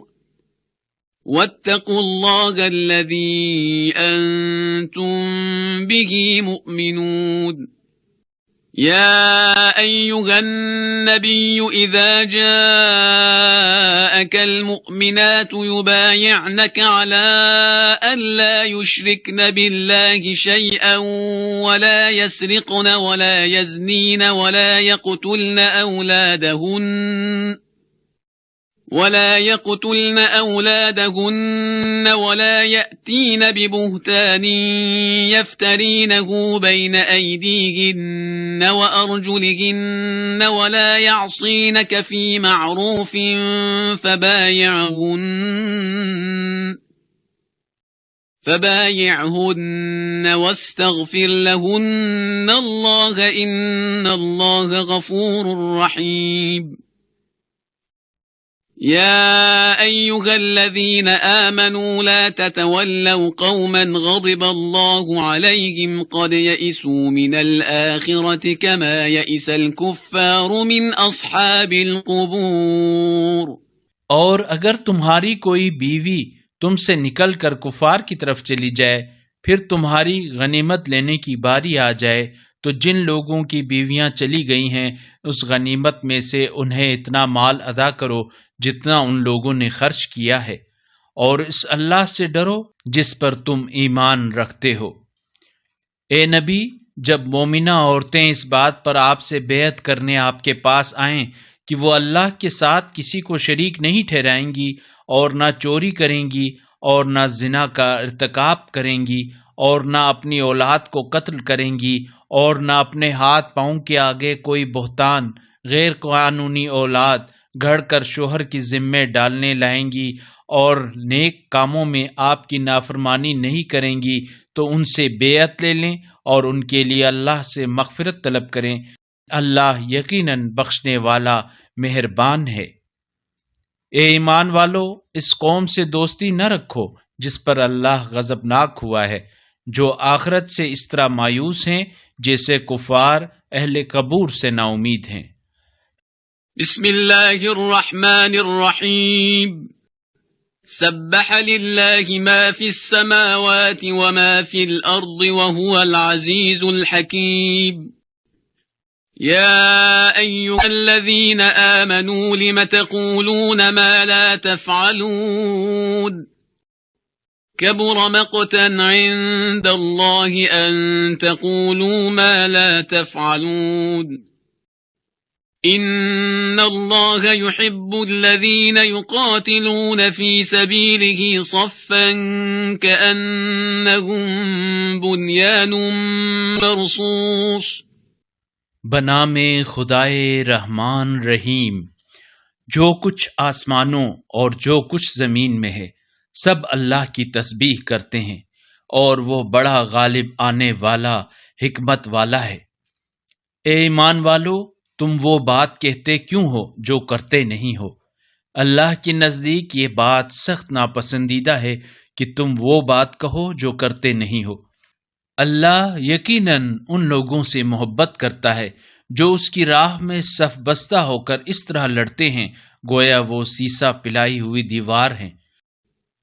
وَاتَّقُوا اللَّهَ الَّذِي أَنتُم بِهِ مُؤْمِنُونَ يا أيها النبي إذا جاءك المؤمنات يبايعنك على ألا يشركن بالله شيئا ولا يسرقن ولا يزنين ولا يقتلن أولادهن ولا يأتين ببهتان يفترينه بين أيديهن وأرجلهن ولا يعصينك في معروف فبايعهن واستغفر لهن الله إن الله غفور رحيم يا أيها الذين آمنوا لا تتولوا قوما غضب الله عليهم قد يئسوا من الآخرة كما يئس الكفار من أصحاب القبور। और अगर तुम्हारी कोई बीवी तुमसे निकल कर कुफार की तरफ चली जाए, फिर तुम्हारी गनीमत लेने की बारी आ जाए, तो जिन लोगों की बीवियां चली गई हैं उस गनीमत में से उन्हें इतना माल अदा करो जितना उन लोगों ने खर्च किया है, और इस अल्लाह से डरो जिस पर तुम ईमान रखते हो। ए नबी, जब मोमिना औरतें इस बात पर आपसे बेअत करने आपके पास आएं कि वो अल्लाह के साथ किसी को शरीक नहीं ठहराएंगी और ना चोरी करेंगी और ना जिना का इर्तिकाब करेंगी और ना अपनी औलाद को कत्ल करेंगी और ना अपने हाथ पाँव के आगे कोई बहतान गैर कानूनी औलाद गढ़ कर शोहर की जिम्मे डालने लाएंगी और नेक कामों में आपकी नाफरमानी नहीं करेंगी, तो उनसे बेअत ले लें और उनके लिए अल्लाह से मग़फ़िरत तलब करें। अल्लाह यकीनन बख्शने वाला मेहरबान है। ए ईमान वालो, इस कौम से दोस्ती न रखो जिस पर अल्लाह गज़बनाक हुआ है, जो आखिरत से इस तरह मायूस हैं जैसे कुफार अहले कबूर से नाउमीद हैं। बिस्मिल्लाहिर्रहमानिर्रहीम। सब्बह लिल्लाहि मा फिस समावाति व मा फिल अर्दि व हुवल अज़ीज़ुल हकीम। या अय्युहल्लज़ीन आमनू लिम तक़ूलून मा ला तफ़अलून। कबुर मक़तन इंदल्लाहि अन तक़ूलू मा ला तफ़अलून। इन्नल्लाह युहिब्बुल्लज़ीन युक़ातिलून फ़ी सबीलिही सफ़्फ़न कअन्नहुम बुन्यानुम मरसूस। बनामे खुदाए रहमान रहीम। जो कुछ आसमानों और जो कुछ ज़मीन में है सब अल्लाह की तस्बीह करते हैं, और वो बड़ा गालिब आने वाला हिकमत वाला है। ए ईमान वालो, तुम वो बात कहते क्यों हो जो करते नहीं हो? अल्लाह के नज़दीक ये बात सख्त नापसंदीदा है कि तुम वो बात कहो जो करते नहीं हो। अल्लाह यकीनन उन लोगों से मोहब्बत करता है जो उसकी राह में सफ बस्ता होकर इस तरह लड़ते हैं गोया वो सीसा पिलाई हुई दीवार हैं।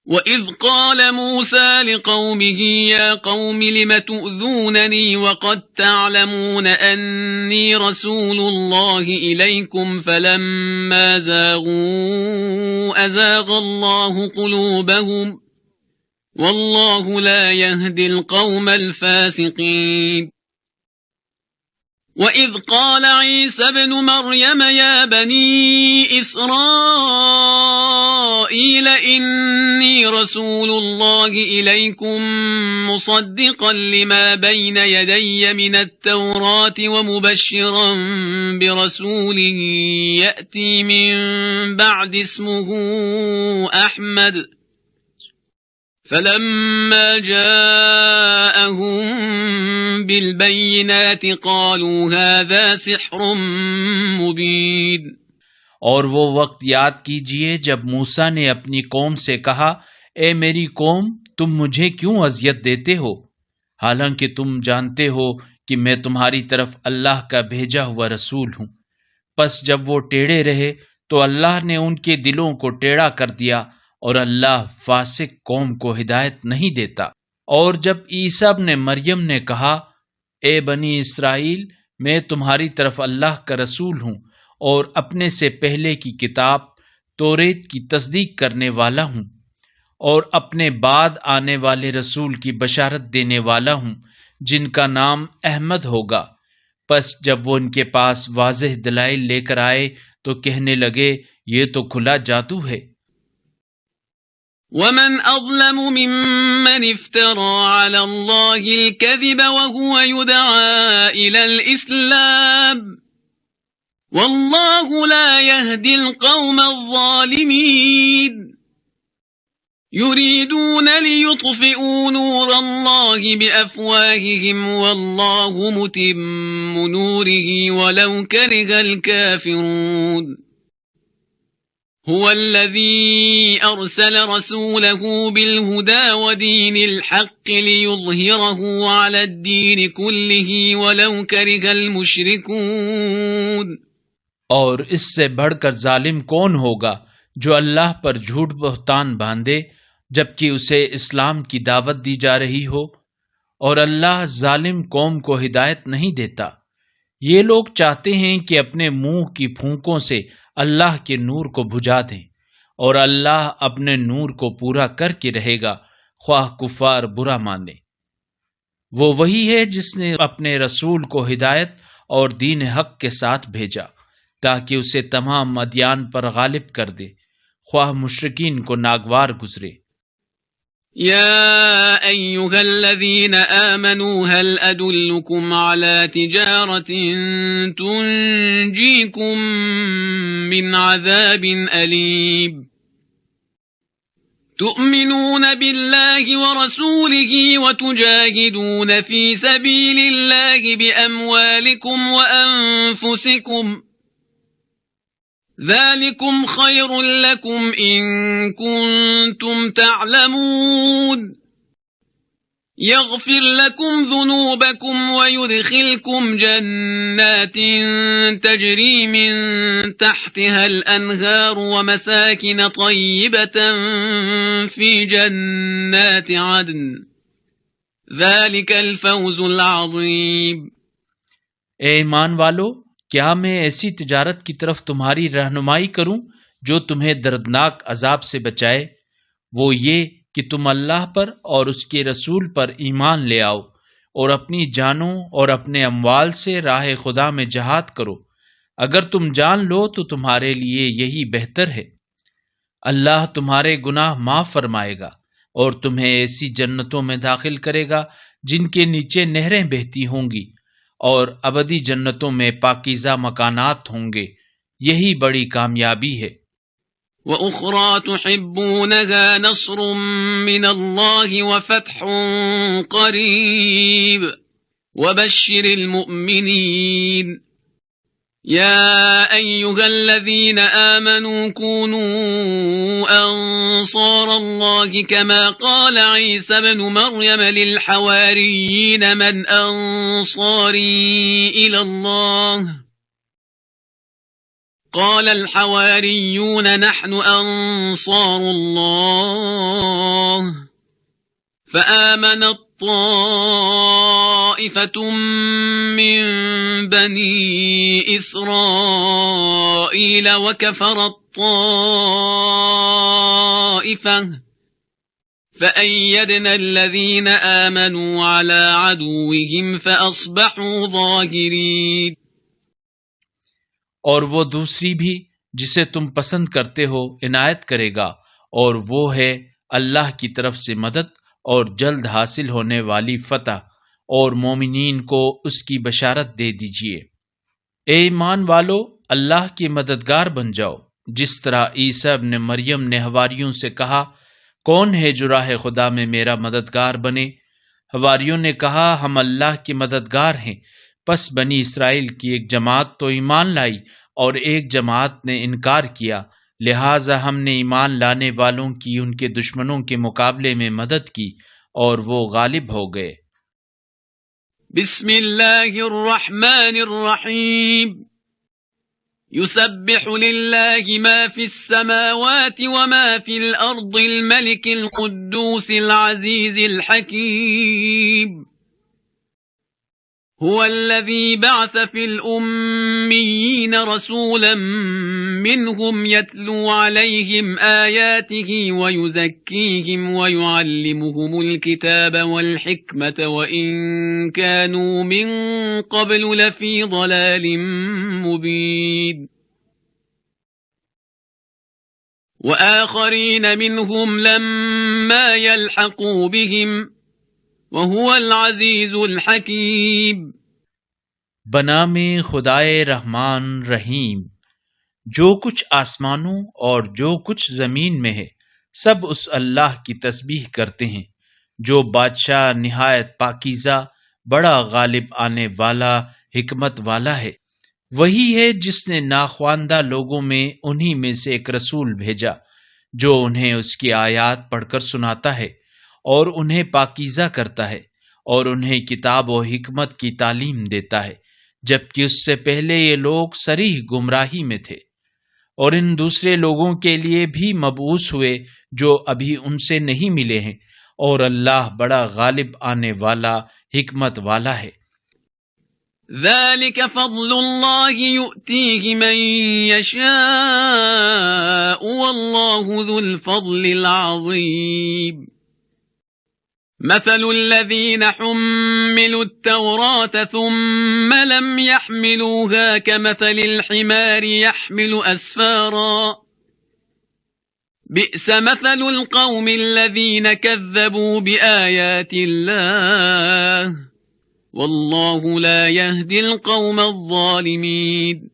वइज़ क़ाल मूसा लिक़ौमिही या क़ौमि लिम तु'ज़ूननी वक़द तअलमून अन्नी रसूलुल्लाहि इलैकुम फलम्मा ज़ाग़ू अज़ाग़ल्लाहु क़ुलूबहुम वल्लाहु ला यहदिल क़ौमल फ़ासिक़ीन। वइज़ क़ाल ईसा इब्नु मर्यम या बनी इस्राईल इन्नी रसूलुल्लाहि इलैकुम मुसद्दिक़न लिमा बैन यदय्य मिनत-तौराति व मुबश्शिरन बिरसूलिन यअती मिन बअदि इस्मुहु अहमद। फलम्मा जाअहुम बिलबय्यिनाति क़ालू हाज़ा सिह्रुम मुबीन। और वो वक्त याद कीजिए जब मूसा ने अपनी कौम से कहा, ए मेरी कौम, तुम मुझे क्यों अज़ियत देते हो, हालांकि तुम जानते हो कि मैं तुम्हारी तरफ अल्लाह का भेजा हुआ रसूल हूँ। बस जब वो टेढ़े रहे तो अल्लाह ने उनके दिलों को टेढ़ा कर दिया, और अल्लाह फासिक कौम को हिदायत नहीं देता। और जब ईसा इब्न मरियम ने कहा, ए बनी इस्राइल, मैं तुम्हारी तरफ अल्लाह का रसूल हूँ और अपने से पहले की किताब तौरेत की तस्दीक करने वाला हूँ और अपने बाद आने वाले रसूल की बशारत देने वाला हूँ जिनका नाम अहमद होगा। बस जब वो उनके पास वाज़ेह दलाइल लेकर आए तो कहने लगे, ये तो खुला जादू है। वमन अज़लमु मिम्मन इफ्तरा अला अल्लाहिल कज़िब व हुवा युदआ इलल इस्लाम वल्लाहु ला यहदिल क़ौमज़ ज़ालिमीन। युरीदून लियुत्फ़िऊ नूरल्लाहि बिअफ़वाहिहिम वल्लाहु मुतिम्मु नूरिही वलौ करिहल काफ़िरून। हुवल्लज़ी अरसल रसूलहु बिलहुदा वदीनिल हक़्क़ लियुज़हिरहु अलद्दीनि कुल्लिही वलौ करिहल मुश्रिकून। और इससे बढ़कर जालिम कौन होगा जो अल्लाह पर झूठ बहतान बांधे जबकि उसे इस्लाम की दावत दी जा रही हो, और अल्लाह जालिम कौम को हिदायत नहीं देता। ये लोग चाहते हैं कि अपने मुंह की फूंकों से अल्लाह के नूर को बुझा दें, और अल्लाह अपने नूर को पूरा करके रहेगा, ख्वाह कुफार बुरा माने। वो वही है जिसने अपने रसूल को हिदायत और दीन हक के साथ भेजा ताकि उसे तमाम अदियान पर गालिब कर दे, ख्वाह मुशरिकीन को नागवार गुजरे। يا أيها الذين آمنوا هل أدلكم على تجارة تنجيكم من عذاب أليم تؤمنون بالله ورسوله وتجاهدون في سبيل الله بأموالكم وأنفسكم ذلكم خير لكم إن كنتم تعلمون يغفر لكم ذنوبكم ويدخلكم جنات تجري من تحتها الأنهار ومساكن طيبة في جنات عدن ذلك الفوز العظيم। ए ईमान वालो, क्या मैं ऐसी तिजारत की तरफ तुम्हारी रहनुमाई करूं जो तुम्हें दर्दनाक अजाब से बचाए? वो ये कि तुम अल्लाह पर और उसके रसूल पर ईमान ले आओ और अपनी जानों और अपने अमवाल से राह खुदा में जहाद करो। अगर तुम जान लो तो तुम्हारे लिए यही बेहतर है। अल्लाह तुम्हारे गुनाह माफ फरमाएगा और तुम्हें ऐसी जन्नतों में दाखिल करेगा जिनके नीचे नहरें बहती होंगी, और अबदी जन्नतों में पाकीज़ा मकानात होंगे। यही बड़ी कामयाबी है। वउख़रा तुहिब्बूनहा नस्रुम मिनल्लाहि वफ़त्हुन क़रीब वबश्शिरिल मुअ्मिनीन يا أيها الذين آمنوا كونوا أنصار الله كما قال عيسى بن مريم للحواريين من أنصاري إلى الله قال الحواريون نحن أنصار الله فآمنت طائفة من بني إسرائيل وكفرت طائفة فأيدنا الذين آمنوا على عدوهم فأصبحوا ظاهرين। और वो दूसरी भी जिसे तुम पसंद करते हो इनायत करेगा, और वो है अल्लाह की तरफ से मदद और जल्द हासिल होने वाली फतह, और मोमिनीन को उसकी बशारत दे दीजिए। ए ईमान वालो, अल्लाह के मददगार बन जाओ, जिस तरह ईसा इब्न मरियम ने हवारियों से कहा, कौन है जो राह खुदा में मेरा मददगार बने? हवारियों ने कहा, हम अल्लाह के मददगार हैं। पस बनी इसराइल की एक जमात तो ईमान लाई और एक जमात ने इनकार किया, लिहाजा हमने ईमान लाने वालों की उनके दुश्मनों के मुकाबले में मदद की और वो गालिब हो गए। बिस्मिल्लाहिर्रहमानिर्रहीम युसब्बिहु लिल्लाहि मा फिस्समावाति व मा फिल अर्दिल मलिकिल कुद्दूसिल अज़ीज़िल हकीम हुवल्लज़ी बअस फिल उम्मिय्यीन रसूलन मिनहुम यत्लू अलैहिम आयातिही व युज़क्कीहिम व युअल्लिमुहुमुल किताब वल हिकमत व इन कानू मिन क़ब्लु लफ़ी ज़लालिम मुबीन व आख़रीन मिनहुम लम्मा यल्हक़ू बिहिम वहुवल अज़ीज़ुल हकीम। बनामे खुदाए रहमान रहीम। जो कुछ आसमानों और जो कुछ जमीन में है सब उस अल्लाह की तस्बीह करते हैं, जो बादशाह निहायत पाकीज़ा, बड़ा गालिब आने वाला, हिकमत वाला है। वही है जिसने नाख्वानदा लोगों में उन्हीं में से एक रसूल भेजा जो उन्हें उसकी आयात पढ़कर सुनाता है और उन्हें पाकीज़ा करता है और उन्हें किताब और हिकमत की तालीम देता है, जबकि उससे पहले ये लोग सरीह गुमराही में थे। और इन दूसरे लोगों के लिए भी मबऊस हुए जो अभी उनसे नहीं मिले हैं, और अल्लाह बड़ा गालिब आने वाला, हिकमत वाला है। ذلك فضل الله يؤتيه من يشاء والله ذو الفضل العظيم مثل الذين حملوا التوراة ثم لم يحملوها كمثل الحمار يحمل أسفارا بئس مثل القوم الذين كذبوا بآيات الله वल्लाहु ला यहदिल कौमल ज़ालिमीन।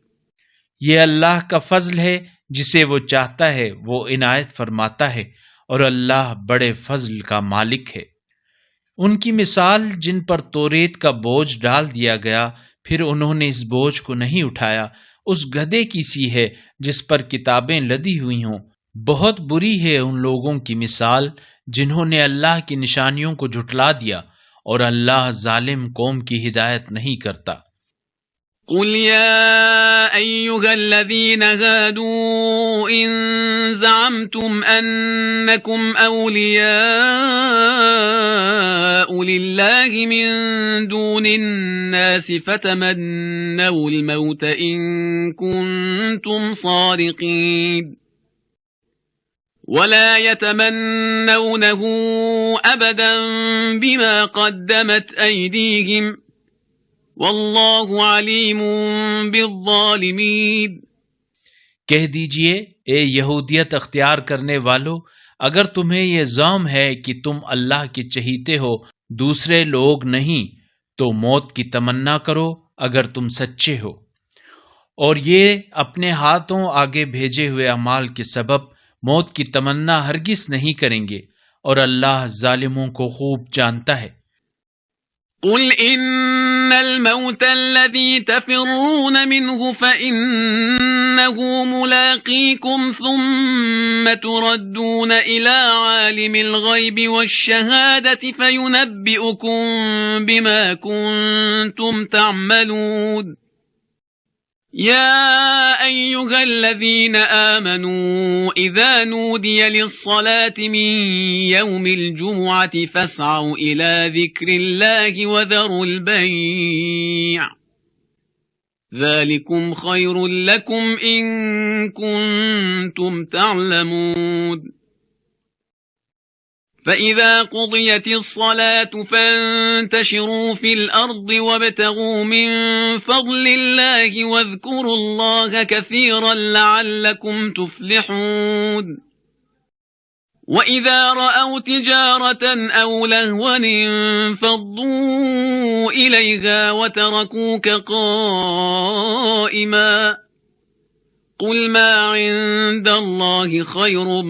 ये अल्लाह का फजल है, जिसे वो चाहता है वो इनायत फरमाता है, और अल्लाह बड़े फजल का मालिक है। उनकी मिसाल जिन पर तौरेत का बोझ डाल दिया गया, फिर उन्होंने इस बोझ को नहीं उठाया, उस गधे की सी है जिस पर किताबें लदी हुई हों। बहुत बुरी है उन लोगों की मिसाल जिन्होंने अल्लाह की निशानियों को झुठला दिया, और अल्लाह जालिम कौम की हिदायत नहीं करता। कुल या अय्युहल्लज़ीना हादू इन ज़अमतुम अन्नकुम औलियाउ लिल्लाहि मिन दूनिन नासि फतमन्नउल मौत इन कुंतुम सादिक़ीन वला यतमन्नौनहु अबदन बिमा क़द्दमत ऐदीहिम वल्लाहु अलीमुम बिज़्ज़ालिमीन। कह दीजिए, ए यहूदियत अख्तियार करने वालों, अगर तुम्हें ये ज़ौम है कि तुम अल्लाह के चहीते हो, दूसरे लोग नहीं, तो मौत की तमन्ना करो अगर तुम सच्चे हो, और ये अपने हाथों आगे भेजे हुए अमाल के सबब मौत की तमन्ना हरगिज नहीं करेंगे, और अल्लाह जालिमों को खूब जानता है। कुल इन्नल मौत अल्लज़ी तफ़िर्रून मिन्हु फ़इन्नहु मुलाक़ीकुम सुम्मा तुरद्दून इला आलिमिल ग़ैबि वश्शहादति फ़युनब्बिउकुम बिमा कुंतुम तअमलून। या अय्युहल्लज़ीना आमनू इज़ा नूदिया लिस्सलाति मिन यौमिल जुमुअति फ़स्अऊ इला ज़िक्रिल्लाहि वज़रुल बैअ ज़ालिकुम ख़ैरुल लकुम इन कुंतुम तअलमून। فإذا قضيت الصلاة فانتشروا في الأرض وابتغوا من فضل الله واذكروا الله كثيرا لعلكم تفلحون وإذا رأوا تجارة أو لهوا انفضوا إليها وتركوك قائما قل ما عند الله خير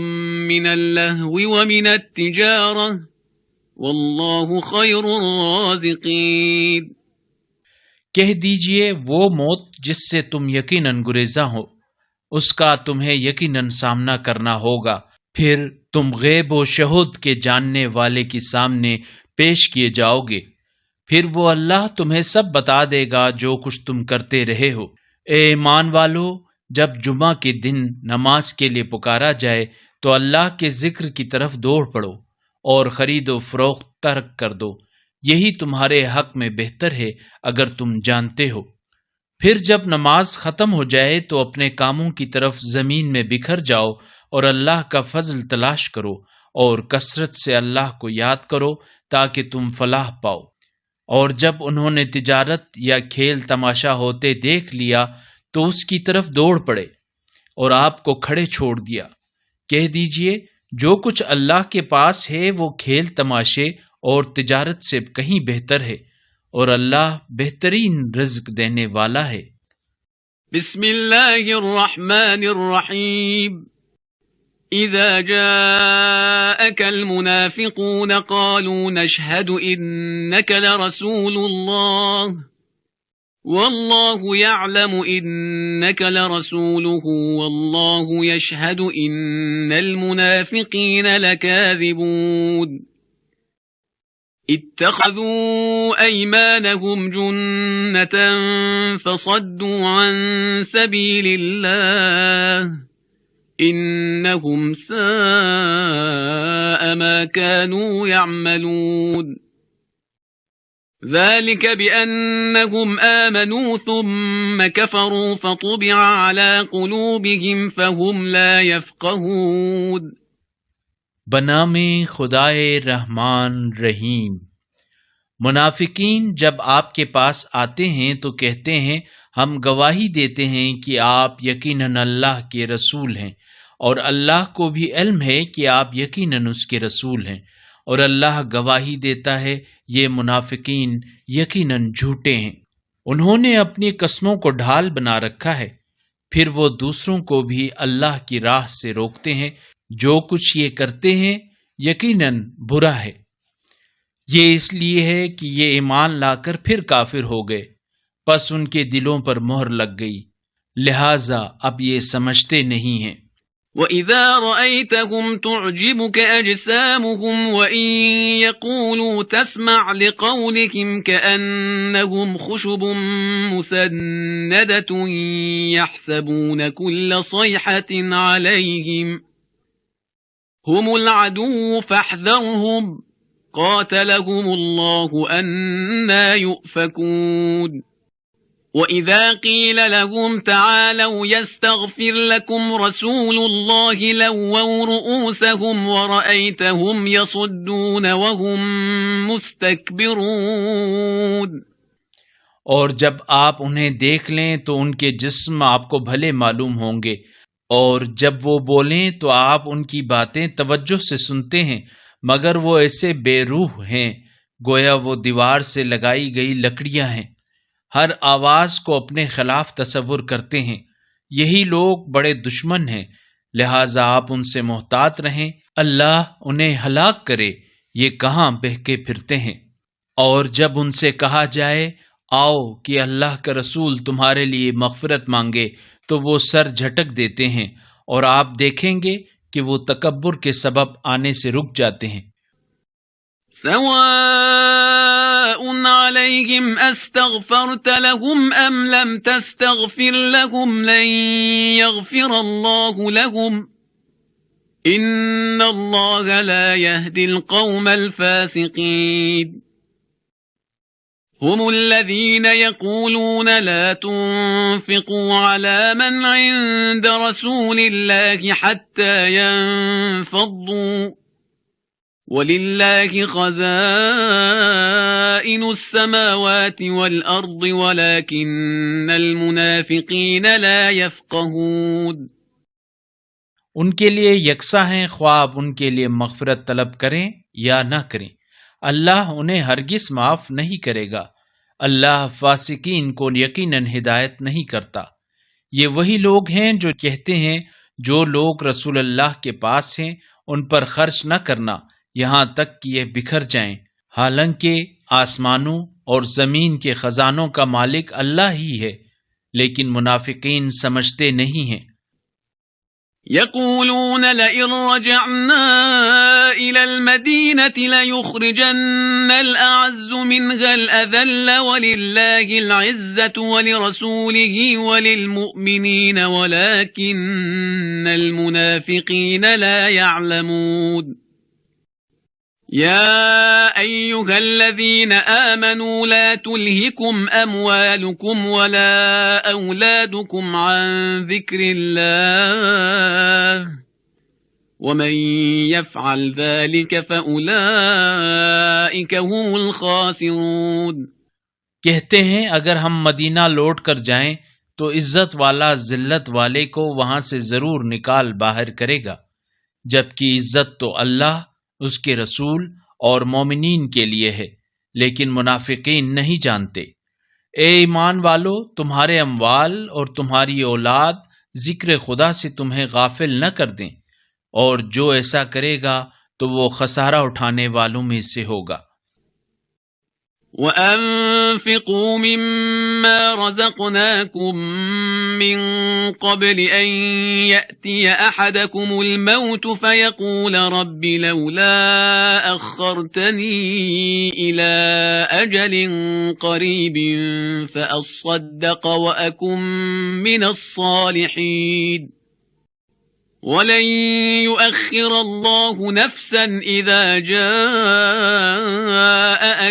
من اللهو ومن التجارة والله خير الرازقين। कह दीजिए, वो मौत जिससे तुम यकीनन गुरेज़ा हो, उसका तुम्हें यकीनन सामना करना होगा। फिर तुम गैब व शहूद के जानने वाले के सामने पेश किए जाओगे। फिर वो अल्लाह तुम्हें सब बता देगा जो कुछ तुम करते रहे हो। ए ईमान वालो, जब जुमा के दिन नमाज के लिए पुकारा जाए तो अल्लाह के जिक्र की तरफ दौड़ पड़ो और खरीदो फरोख्त तर्क कर दो। यही तुम्हारे हक में बेहतर है अगर तुम जानते हो। फिर जब नमाज खत्म हो जाए तो अपने कामों की तरफ जमीन में बिखर जाओ और अल्लाह का फजल तलाश करो और कसरत से अल्लाह को याद करो ताकि तुम फलाह पाओ। और जब उन्होंने तिजारत या खेल तमाशा होते देख लिया तो उसकी तरफ दौड़ पड़े और आपको खड़े छोड़ दिया। कह दीजिए, जो कुछ अल्लाह के पास है वो खेल तमाशे और तिजारत से कहीं बेहतर है, और अल्लाह बेहतरीन रिज़्क देने वाला है। बिस्मिल्लाहिर्रहमानिर्रहीम। इज़ा जाअकल मुनाफ़िक़ून क़ालू नशहदु इन्नका लरसूलुल्लाह वल्लाहु यअलमु इन्नका लरसूलुहु वल्लाहु यशहदु इन्नल मुनाफ़िक़ीन लकाज़िबून। اتخذوا أيمانهم جنة فصدوا عن سبيل الله إنهم ساء ما كانوا يعملون ذلك بأنهم آمنوا ثم كفروا فطبع على قلوبهم فهم لا يفقهون बनाम खुदाए रहमान रहीम। मुनाफिकीन जब आपके पास आते हैं तो कहते हैं, हम गवाही देते हैं कि आप यकीनन अल्लाह के रसूल हैं, और अल्लाह को भी इल्म है कि आप यकीनन उसके रसूल हैं, और अल्लाह गवाही देता है ये मुनाफिकीन यकीनन झूठे हैं। उन्होंने अपनी कस्मों को ढाल बना रखा है, फिर वो दूसरों को भी अल्लाह की राह से रोकते हैं। जो कुछ ये करते हैं यकीनन बुरा है। ये इसलिए है कि ये ईमान लाकर फिर काफिर हो गए, बस उनके दिलों पर मोहर लग गई, लिहाजा अब ये समझते नहीं हैं। وَإِذَا رَأَيْتَهُمْ تُعْجِبُكَ أَجْسَامُهُمْ وَإِنْ يَقُولُوا تَسْمَعْ لِقَوْلِهِمْ كَأَنَّهُمْ خُشُبٌ مُسَنَّدَةٌ يَحْسَبُونَ كُلَّ صَيْحَةٍ عَلَيْهِمْ هم العدو فاحذرهم قاتلهم الله أنى يؤفكون وإذا قيل لهم تعالوا يستغفر لكم رسول الله لووا رؤوسهم ورأيتهم يصدون وهم مستكبرون और जब आप उन्हें देख लें तो उनके जिस्म आपको भले मालूम होंगे, और जब वो बोलें तो आप उनकी बातें तवज्जो से सुनते हैं, मगर वो ऐसे बेरूह हैं गोया वो दीवार से लगाई गई लकड़ियां हैं। हर आवाज को अपने खिलाफ तसव्वुर करते हैं। यही लोग बड़े दुश्मन हैं, लिहाजा आप उनसे मोहतात रहें। अल्लाह उन्हें हलाक करे, ये कहाँ बहके फिरते हैं। और जब उनसे कहा जाए आओ कि अल्लाह का रसूल तुम्हारे लिए मग़फ़िरत मांगे, तो वो सर झटक देते हैं, और आप देखेंगे कि वो तकब्बुर के सबब आने से रुक जाते हैं। सवाउन अलैहिम अस्तगफरत लहुम अम लम तस्तगफिर लहुम लन यगफिरल्लाहु लहुम इन्नल्लाहा ला यहदिल कौमल फासिकीन هم الذين يقولون لا تنفقوا على من عند رسول الله حتى ينفضوا ولله خزائن السماوات والأرض ولكن المنافقين لا يفقهون उनके लिए यकसा हैं, ख्वाब उनके लिए मग़फ़िरत तलब करें या न करें, अल्लाह उन्हें हरगिज माफ नहीं करेगा। अल्लाह फासिकीन को यकीनन हिदायत नहीं करता। ये वही लोग हैं जो कहते हैं जो लोग रसूल अल्लाह के पास हैं उन पर खर्च न करना यहाँ तक कि ये बिखर जाएं, हालांकि आसमानों और ज़मीन के खजानों का मालिक अल्लाह ही है, लेकिन मुनाफिकीन समझते नहीं हैं। يقولون لئن رجعنا إلى المدينة ليخرجن الأعز منها الأذل ولله العزة ولرسوله وللمؤمنين ولكن المنافقين لا يعلمون يا أيها الذين آمنوا لا تلهكم أموالكم ولا أولادكم عن ذكر الله ومن يفعل ذلك فأولئك هم الخاسرون कहते हैं अगर हम मदीना लौट कर जाएं तो इज्जत वाला जिल्लत वाले को वहां से जरूर निकाल बाहर करेगा, जबकि इज्जत तो अल्लाह, उसके रसूल और मोमिनीन के लिए है, लेकिन मुनाफिकीन नहीं जानते। ए ईमान वालो, तुम्हारे अम्वाल और तुम्हारी औलाद जिक्र खुदा से तुम्हें गाफिल न कर दें, और जो ऐसा करेगा तो वो खसारा उठाने वालों में से होगा। وأنفقوا مما رزقناكم من قبل أن يأتي أحدكم الموت فيقول رب لولا أخرتني إلى أجل قريب فأصدق وأكن من الصالحين ولن يؤخر الله نفسا إذا جاء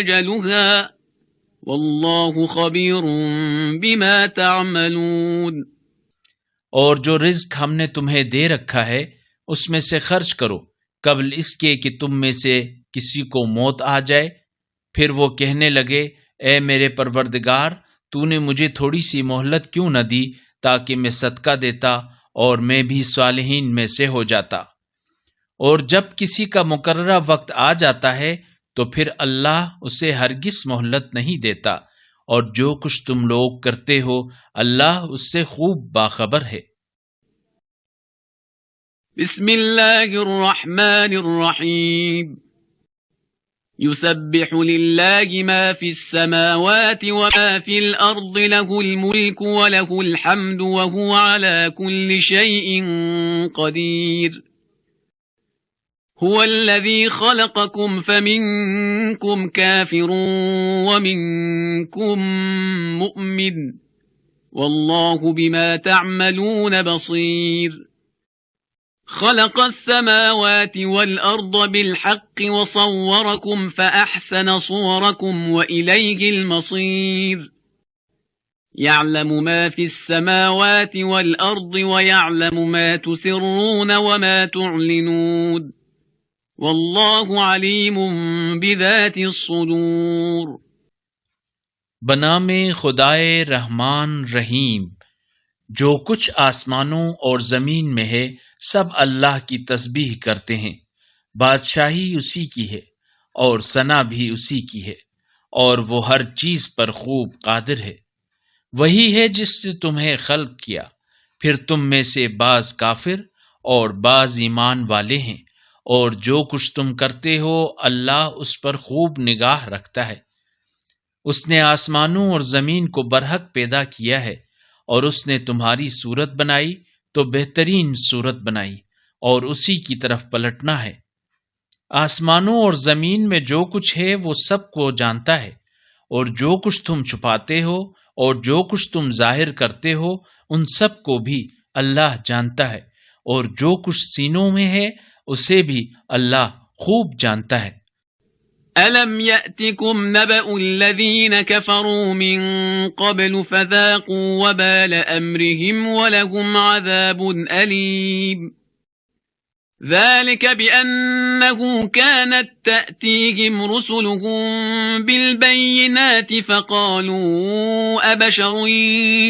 أجلها والله خبير بما تعملون। और जो रिज्क हमने तुम्हें दे रखा है उसमें से खर्च करो कबल इसके कि तुम में से किसी को मौत आ जाए, फिर वो कहने लगे ए मेरे परवरदिगार, तूने मुझे थोड़ी सी मोहलत क्यों न दी ताकि मैं सदका देता और मैं भी सालिहीन में से हो जाता। और जब किसी का मुकर्ररा वक्त आ जाता है तो फिर अल्लाह उसे हरगिज मोहलत नहीं देता, और जो कुछ तुम लोग करते हो अल्लाह उससे खूब बाखबर है। बिस्मिल्लाहिर्रहमानिर्रहीम। युसब्बिहु लिल्लाहि मा फिस्समावाति व मा फिल अर्दि लहुल मुल्कु व लहुल हम्दु व हुवा अला कुल्लि शैइन क़दीर। हुवल्लज़ी ख़लक़कुम फमिनकुम काफ़िरुन व मिनकुम मुअमिन वल्लाहु बिमा तअमलून बसीर। خلق السماوات والأرض بالحق وصوركم فأحسن صوركم وإليه المصير يعلم ما في السماوات والأرض ويعلم ما تسرون وما تعلنون والله عليم بذات الصدور। बनामे खुदाए रहमान रहीम। जो कुछ आसमानों और जमीन में है सब अल्लाह की तस्बीह करते हैं। बादशाही उसी की है और सना भी उसी की है, और वो हर चीज पर खूब कादिर है। वही है जिसने तुम्हें खल्क किया, फिर तुम में से बाज काफिर और बाज ईमान वाले हैं, और जो कुछ तुम करते हो अल्लाह उस पर खूब निगाह रखता है। उसने आसमानों और जमीन को बरहक पैदा किया है, और उसने तुम्हारी सूरत बनाई तो बेहतरीन सूरत बनाई, और उसी की तरफ पलटना है। आसमानों और जमीन में जो कुछ है वो सब को जानता है, और जो कुछ तुम छुपाते हो और जो कुछ तुम जाहिर करते हो उन सब को भी अल्लाह जानता है, और जो कुछ सीनों में है उसे भी अल्लाह खूब जानता है। ألم يأتكم نبأ الذين كفروا من قبل فذاقوا وبال أمرهم ولهم عذاب أليم ذلك بأنه كانت تأتيهم رسلهم بالبينات فقالوا أبشر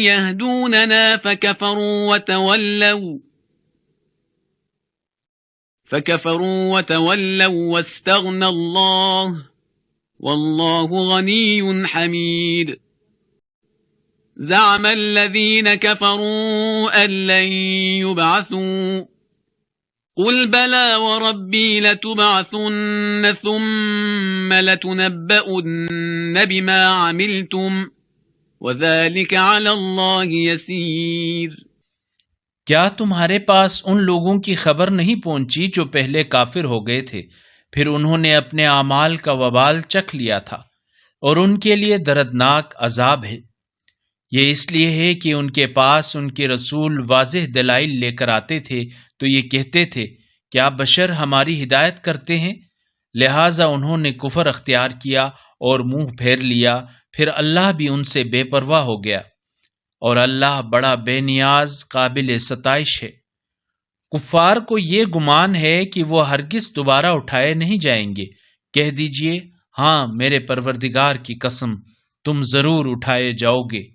يهدوننا فكفروا وتولوا واستغنى الله والله غني حميد زعم الذين كفروا أن لن يبعثوا قل بلى وربي لتبعثن ثم لتنبؤن بما عملتم وذلك على الله يسير। क्या तुम्हारे पास उन लोगों की खबर नहीं पहुंची जो पहले काफिर हो गए थे, फिर उन्होंने अपने आमाल का वबाल चख लिया था और उनके लिए दर्दनाक अजाब है। ये इसलिए है कि उनके पास उनके रसूल वाज़ेह दलाइल लेकर आते थे तो ये कहते थे क्या बशर हमारी हिदायत करते हैं, लिहाजा उन्होंने कुफर अख्तियार किया और मुंह फेर लिया। फिर अल्लाह भी उनसे बेपरवाह हो गया, और अल्लाह बड़ा बेनियाज काबिल सताइश है। कुफ्फार को ये गुमान है कि वो हरगिज दोबारा उठाए नहीं जाएंगे। कह दीजिए हाँ मेरे परवरदिगार की कसम तुम जरूर उठाए जाओगे,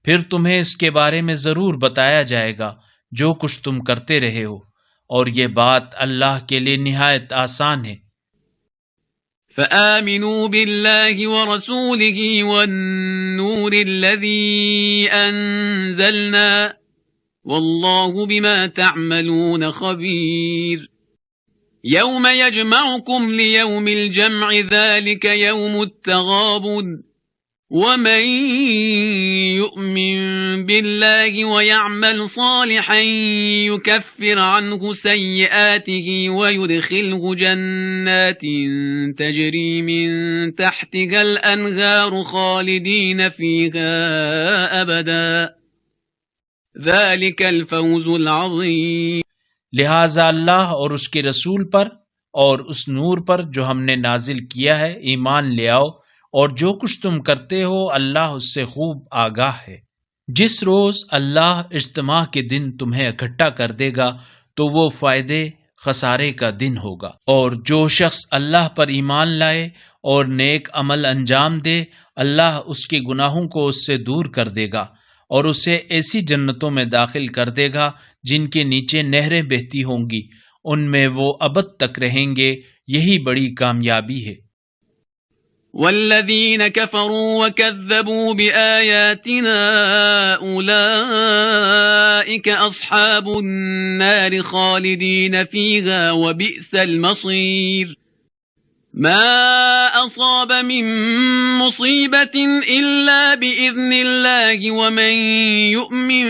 फिर तुम्हें इसके बारे में जरूर बताया जाएगा जो कुछ तुम करते रहे हो, और ये बात अल्लाह के लिए निहायत आसान है। فآمنوا بالله ورسوله والنور الذي أنزلنا والله بما تعملون خبير। يوم يجمعكم ليوم الجمع ذلك يوم التغابن ومن يؤمن بالله ويعمل صالحا يكفر عنه سيئاته ويدخله جنات تجري من تحتها الأنهار خالدين فيها أبدا ذلك الفوز العظيم। लिहाजा अल्लाह और उसके रसूल पर और उस नूर पर जो हमने नाजिल किया है ईमान ले आओ, और जो कुछ तुम करते हो अल्लाह उससे खूब आगाह है। जिस रोज अल्लाह इज्तिमा के दिन तुम्हें इकट्ठा कर देगा तो वो फायदे खसारे का दिन होगा, और जो शख्स अल्लाह पर ईमान लाए और नेक अमल अंजाम दे अल्लाह उसके गुनाहों को उससे दूर कर देगा और उसे ऐसी जन्नतों में दाखिल कर देगा जिनके नीचे नहरें बहती होंगी, उनमें वो अबद तक रहेंगे। यही बड़ी कामयाबी है। वल्लज़ीन कफ़रू वकज़्ज़बू बिआयातिना उलाइक अस्हाबुन नार खालिदीन फीहा वबिअसल मसीर। मा असाब मिन मुसीबतिन इल्ला बिइज़्निल्लाहि वमन युअमिन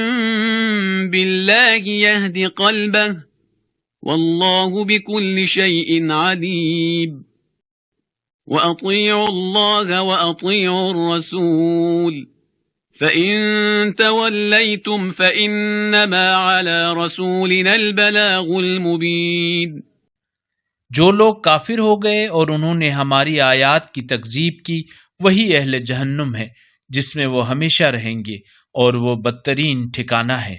बिल्लाहि यहदि क़ल्बह वल्लाहु बिकुल्लि शैइन अलीम। वअतीअू अल्लाह वअतीअू अर्रसूल फ़इन तवल्लैतुम फ़इन्नमा अला रसूलिनल बलागुल मुबीन। जो लोग काफिर हो गए और उन्होंने हमारी आयात की तकजीब की वही अहले जहन्नुम है जिसमें वो हमेशा रहेंगे, और वो बदतरीन ठिकाना है।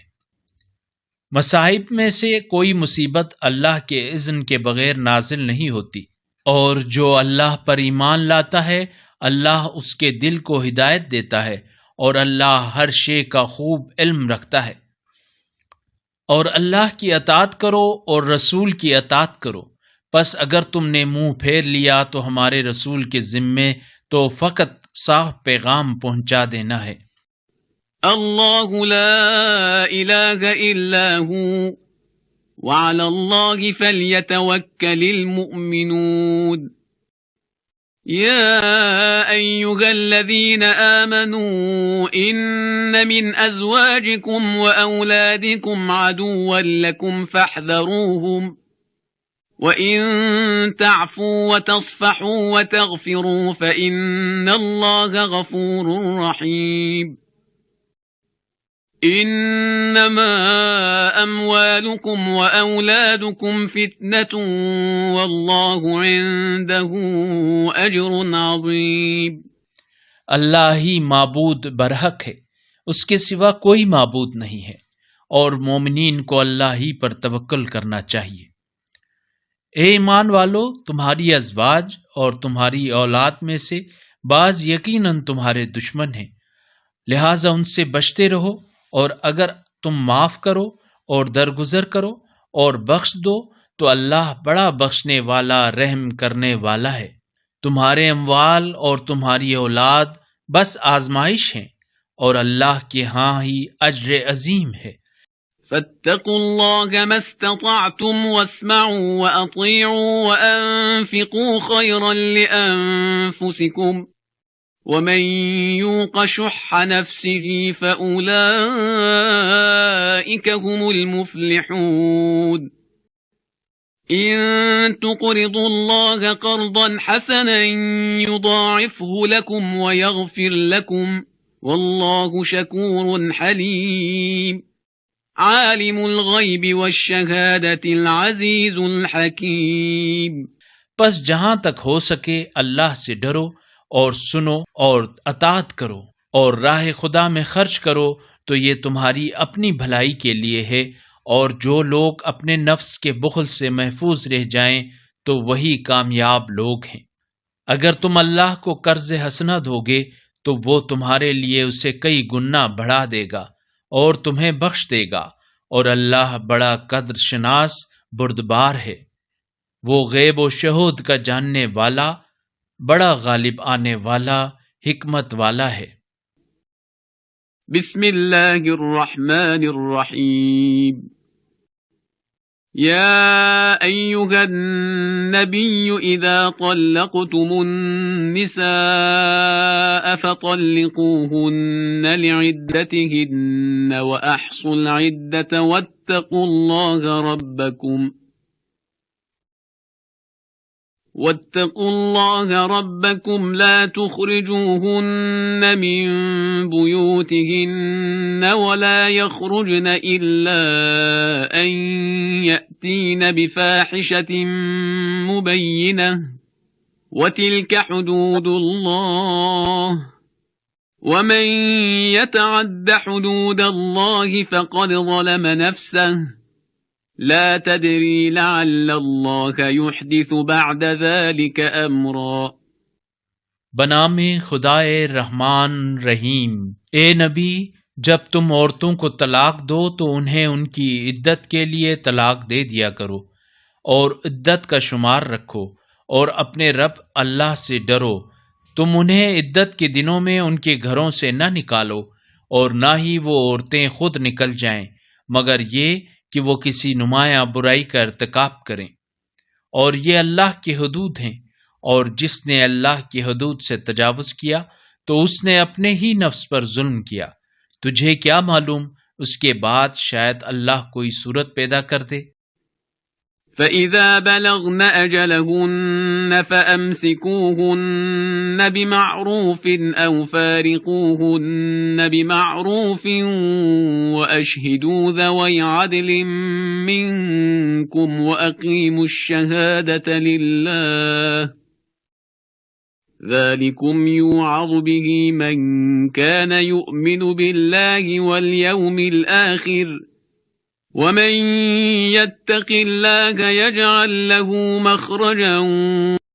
मसाइब में से कोई मुसीबत अल्लाह के इज़्न के बगैर नाजिल नहीं होती, और जो अल्लाह पर ईमान लाता है अल्लाह उसके दिल को हिदायत देता है, और अल्लाह हर शे का खूब इल्म रखता है। और अल्लाह की अताअत करो और रसूल की अताअत करो। बस अगर तुमने मुंह फेर लिया तो हमारे रसूल के जिम्मे तो फ़कत साफ पैगाम पहुंचा देना है। अल्लाहु ला इलाहा इल्ला हु वअलल्लाहि फल्यतवक्कलिल मुमिनून। या अय्युहल्लज़ीना आमनू इन्न मिन अज़वाजिकुम व औलादिकुम अदुव्वन लकुम फ़हज़रूहुम वइन तअफ़ू व तस्फ़हू व तग़फ़िरू फ़इन्नल्लाहा गफ़ूरुर रहीम। इन्नमा अम्वालुकुम व औलादुकुम फ़ित्नतुन वल्लाहु इन्दहु अज्रुन अज़ीम। अल्लाह ही माबूद बरहक है, उसके सिवा कोई माबूद नहीं है, और मोमिनीन को अल्लाह ही पर तवक्कुल करना चाहिए। ए ईमान वालो, तुम्हारी अज़वाज और तुम्हारी औलाद में से बाज यकीनन तुम्हारे दुश्मन हैं, लिहाजा उनसे बचते रहो, और अगर तुम माफ़ करो और दरगुजर करो और बख्श दो तो अल्लाह बड़ा बख्शने वाला रहम करने वाला है। तुम्हारे अम्वाल और तुम्हारी औलाद बस आजमाइश हैं, और अल्लाह के यहाँ ही अज्र अजीम है। फत्तकुल्लाह मस्तताअतुम वस्मऊ वअतीअू वअन्फिकू खैरन लिअन्फुसिकुम वमन यूक़ शुह्ह नफ्सिही फ़उलाइक हुमुल मुफ़्लिहून। इन तुक़रिदुल्लाह क़र्ज़न हसनन युज़ाइफ़हु लकुम वयग़फ़िर लकुम वल्लाहु शकूरुन हलीम। आलिमुल ग़ैबि वश्शहादतिल अज़ीज़ुल हकीम। बस जहां तक हो सके अल्लाह से डरो और सुनो और अताअत करो और राह खुदा में खर्च करो, तो ये तुम्हारी अपनी भलाई के लिए है, और जो लोग अपने नफ्स के बुख़्ल से महफूज रह जाएं तो वही कामयाब लोग हैं। अगर तुम अल्लाह को कर्ज़ हसना दोगे तो वो तुम्हारे लिए उसे कई गुना बढ़ा देगा और तुम्हें बख्श देगा, और अल्लाह बड़ा कद्र शनास बुर्दबार है। वो गैब व शहूद का जानने वाला, बड़ा गालिब आने वाला, हिकमत वाला है। बिस्मिल्लाहिर रहमानिर रहीम। يا أيها النبي إذا طلقتم النساء فطلقوهن لعدتهن وأحصوا العدة واتقوا الله ربكم لا تخرجوهن من بيوتهن ولا يخرجن إلا أن يأتين بفاحشة مبينة وتلك حدود الله ومن يتعد حدود الله فقد ظلم نفسه لا تدري لعل الله يحدث بعد ذلك أمرا बनाम खुदाए रहमान रहीम। ए नबी, जब तुम औरतों को तलाक दो तो उन्हें उनकी इद्दत के लिए तलाक दे दिया करो और इद्दत का शुमार रखो और अपने रब अल्लाह से डरो। तुम उन्हें इद्दत के दिनों में उनके घरों से न निकालो और न ही वो औरतें खुद निकल जाएं, मगर ये कि वो किसी नुमाया बुराई का इर्तिकाब करें। और ये अल्लाह की हदूद हैं, और जिसने अल्लाह की हदूद से तजावुज़ किया तो उसने अपने ही नफ्स पर जुल्म किया। तुझे क्या मालूम, उसके बाद शायद अल्लाह कोई सूरत पैदा कर दे। فإذا بلغن أجلهن فأمسكوهن بمعروف أو فارقوهن بمعروف وأشهدوا ذوي عدل منكم وأقيموا الشهادة لله ذلكم يوعظ به من كان يؤمن بالله واليوم الآخر ومن يتق الله يجعل له مخرجا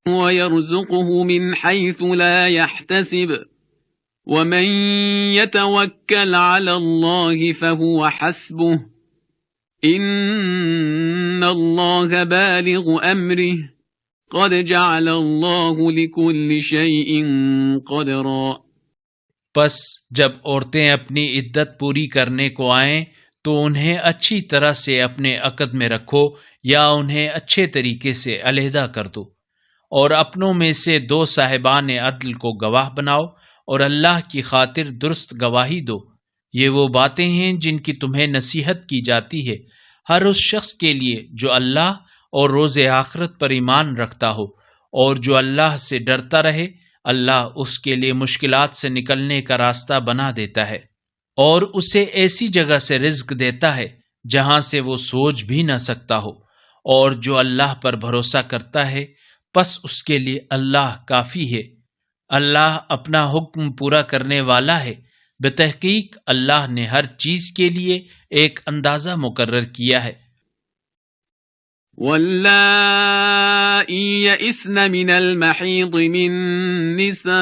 ويرزقه من حيث لا يحتسب ومن يتوكل على الله فهو حسبه إن الله بالغ أمره قد جعل الله لكل شيء قدرا। बस जब औरतें अपनी इद्दत पूरी करने को आएं तो उन्हें अच्छी तरह से अपने अक़द में रखो या उन्हें अच्छे तरीके से अलहदा कर दो और अपनों में से दो साहिबान अदल को गवाह बनाओ और अल्लाह की खातिर दुरुस्त गवाही दो। ये वो बातें हैं जिनकी तुम्हें नसीहत की जाती है हर उस शख्स के लिए जो अल्लाह और रोज़े आखिरत पर ईमान रखता हो और जो अल्लाह से डरता रहे। अल्लाह उसके लिए मुश्किलात से निकलने का रास्ता बना देता है और उसे ऐसी जगह से रिज़्क देता है जहां से वो सोच भी न सकता हो। और जो अल्लाह पर भरोसा करता है बस उसके लिए अल्लाह काफ़ी है। अल्लाह अपना हुक्म पूरा करने वाला है। बेतहकीक अल्लाह ने हर चीज़ के लिए एक अंदाज़ा मुकर्रर किया है। واللائي يئسن من المحيض من نسائكم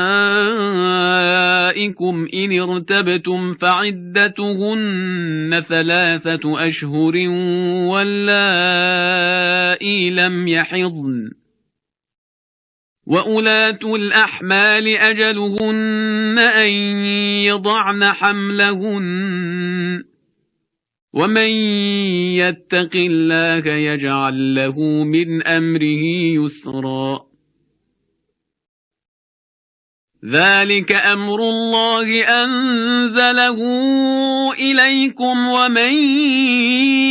إن ارتبتم فعدتهن 3 أشهر واللائي لم يحضن وأولاة الأحمال أجلهن أن يضعن حملهن ومن يتق الله يجعل له من أمره يسرا ذلك أمر الله أنزله إليكم ومن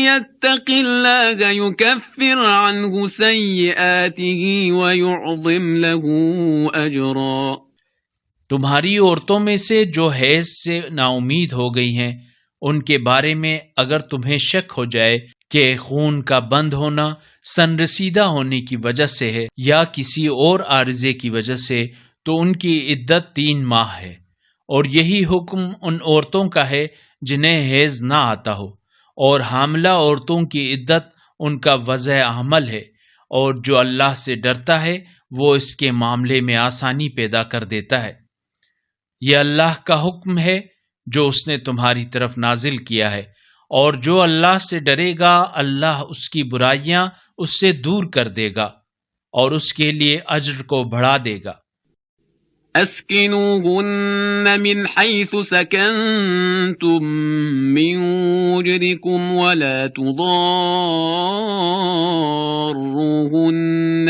يتق الله يكفر عنه سيئاته ويعظم له أجرا। तुम्हारी औरतों में से जो हैज़ से नाउमीद हो गई हैं उनके बारे में अगर तुम्हें शक हो जाए कि खून का बंद होना सनरसीदा होने की वजह से है या किसी और आर्जे की वजह से तो उनकी इद्दत 3 माह है। और यही हुक्म उन औरतों का है जिन्हें हैज़ ना आता हो और हामला औरतों की इद्दत उनका वज़ह अमल है। और जो अल्लाह से डरता है वो इसके मामले में आसानी पैदा कर देता है। यह अल्लाह का हुक्म है जो उसने तुम्हारी तरफ नाजिल किया है और जो अल्लाह से डरेगा अल्लाह उसकी बुराइयां उससे दूर कर देगा और उसके लिए अज्र को बढ़ा देगा। أسكنوهن من حيث سكنتم من وجدكم ولا تضاروهن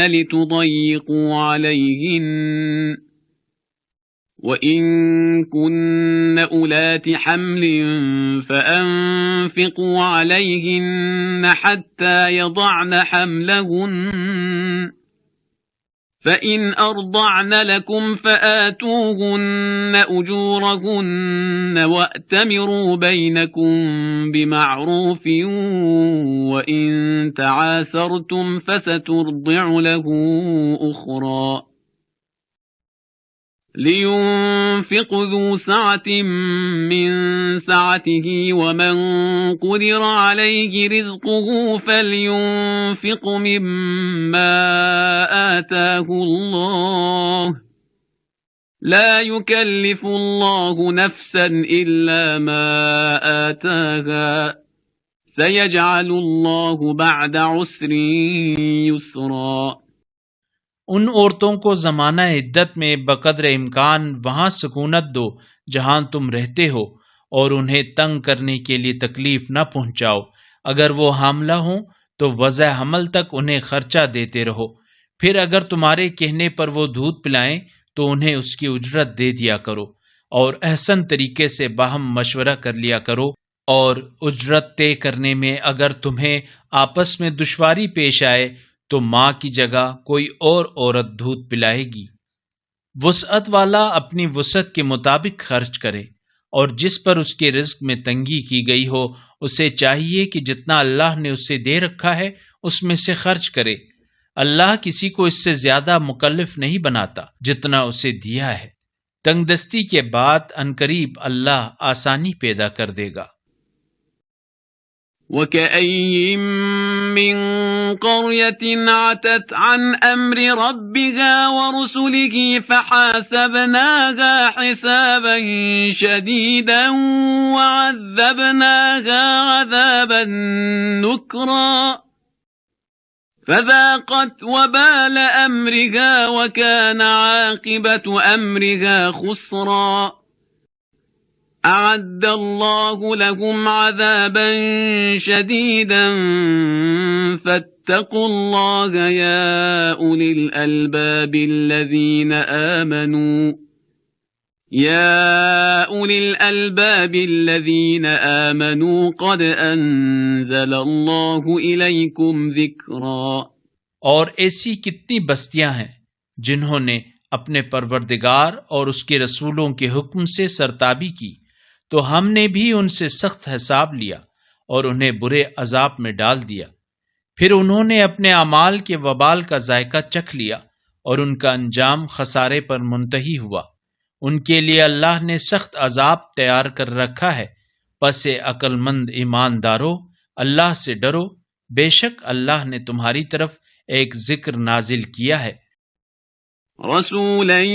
لتضيقوا عليهن وإن كن أولات حمل فأنفقوا عليهن حتى يضعن حملهن فإن أرضعن لكم فآتوهن أجورهن وأتمروا بينكم بمعروف وإن تعاسرتم فسترضع له أخرى لينفق ذو سعة من سعته ومن قدر عليه رزقه فلينفق مما آتاه الله لا يكلف الله نفسا إلا ما آتاها سيجعل الله بعد عسر يسرا उन औरतों को ज़माना इद्दत में बकदर इम्कान वहां सुकूनत दो जहां तुम रहते हो और उन्हें तंग करने के लिए तकलीफ न पहुंचाओ। अगर वो हामला हो तो वज़ा हमल तक उन्हें खर्चा देते रहो। फिर अगर तुम्हारे कहने पर वो दूध पिलाएं तो उन्हें उसकी उजरत दे दिया करो और एहसन तरीके से बाहम मशवरा कर लिया करो। और उजरत तय करने में अगर तुम्हें आपस में दुश्वारी पेश आए तो माँ की जगह कोई और औरत दूध पिलाएगी। वुसअत वाला अपनी वुसअत के मुताबिक खर्च करे और जिस पर उसके रिज्क में तंगी की गई हो उसे चाहिए कि जितना अल्लाह ने उसे दे रखा है उसमें से खर्च करे। अल्लाह किसी को इससे ज्यादा मुकल्लिफ नहीं बनाता जितना उसे दिया है। तंगदस्ती के बाद अनकरीब अल्लाह आसानी पैदा कर देगा। وكأين من قرية عتت عن أمر ربها ورسله فحاسبناها حسابا شديدا وعذبناها عذابا نكرا فذاقت وبال أمرها وكان عاقبة أمرها خسرا أعد الله لهم عذابا شديدا فاتقوا الله يا أولي الألباب الذين آمنوا قد أنزل الله إليكم ذكرا। और ऐसी कितनी बस्तियां हैं जिन्होंने अपने परवरदिगार और उसके रसूलों के हुक्म से सरताबी की, तो हमने भी उनसे सख्त हिसाब लिया और उन्हें बुरे अजाब में डाल दिया। फिर उन्होंने अपने अमाल के वबाल का जायका चख लिया और उनका अंजाम खसारे पर मुंतही हुआ। उनके लिए अल्लाह ने सख्त अजाब तैयार कर रखा है। पस अक्लमंद ईमानदारों, अल्लाह से डरो, बेशक अल्लाह ने तुम्हारी तरफ एक जिक्र नाजिल किया है। रसूलन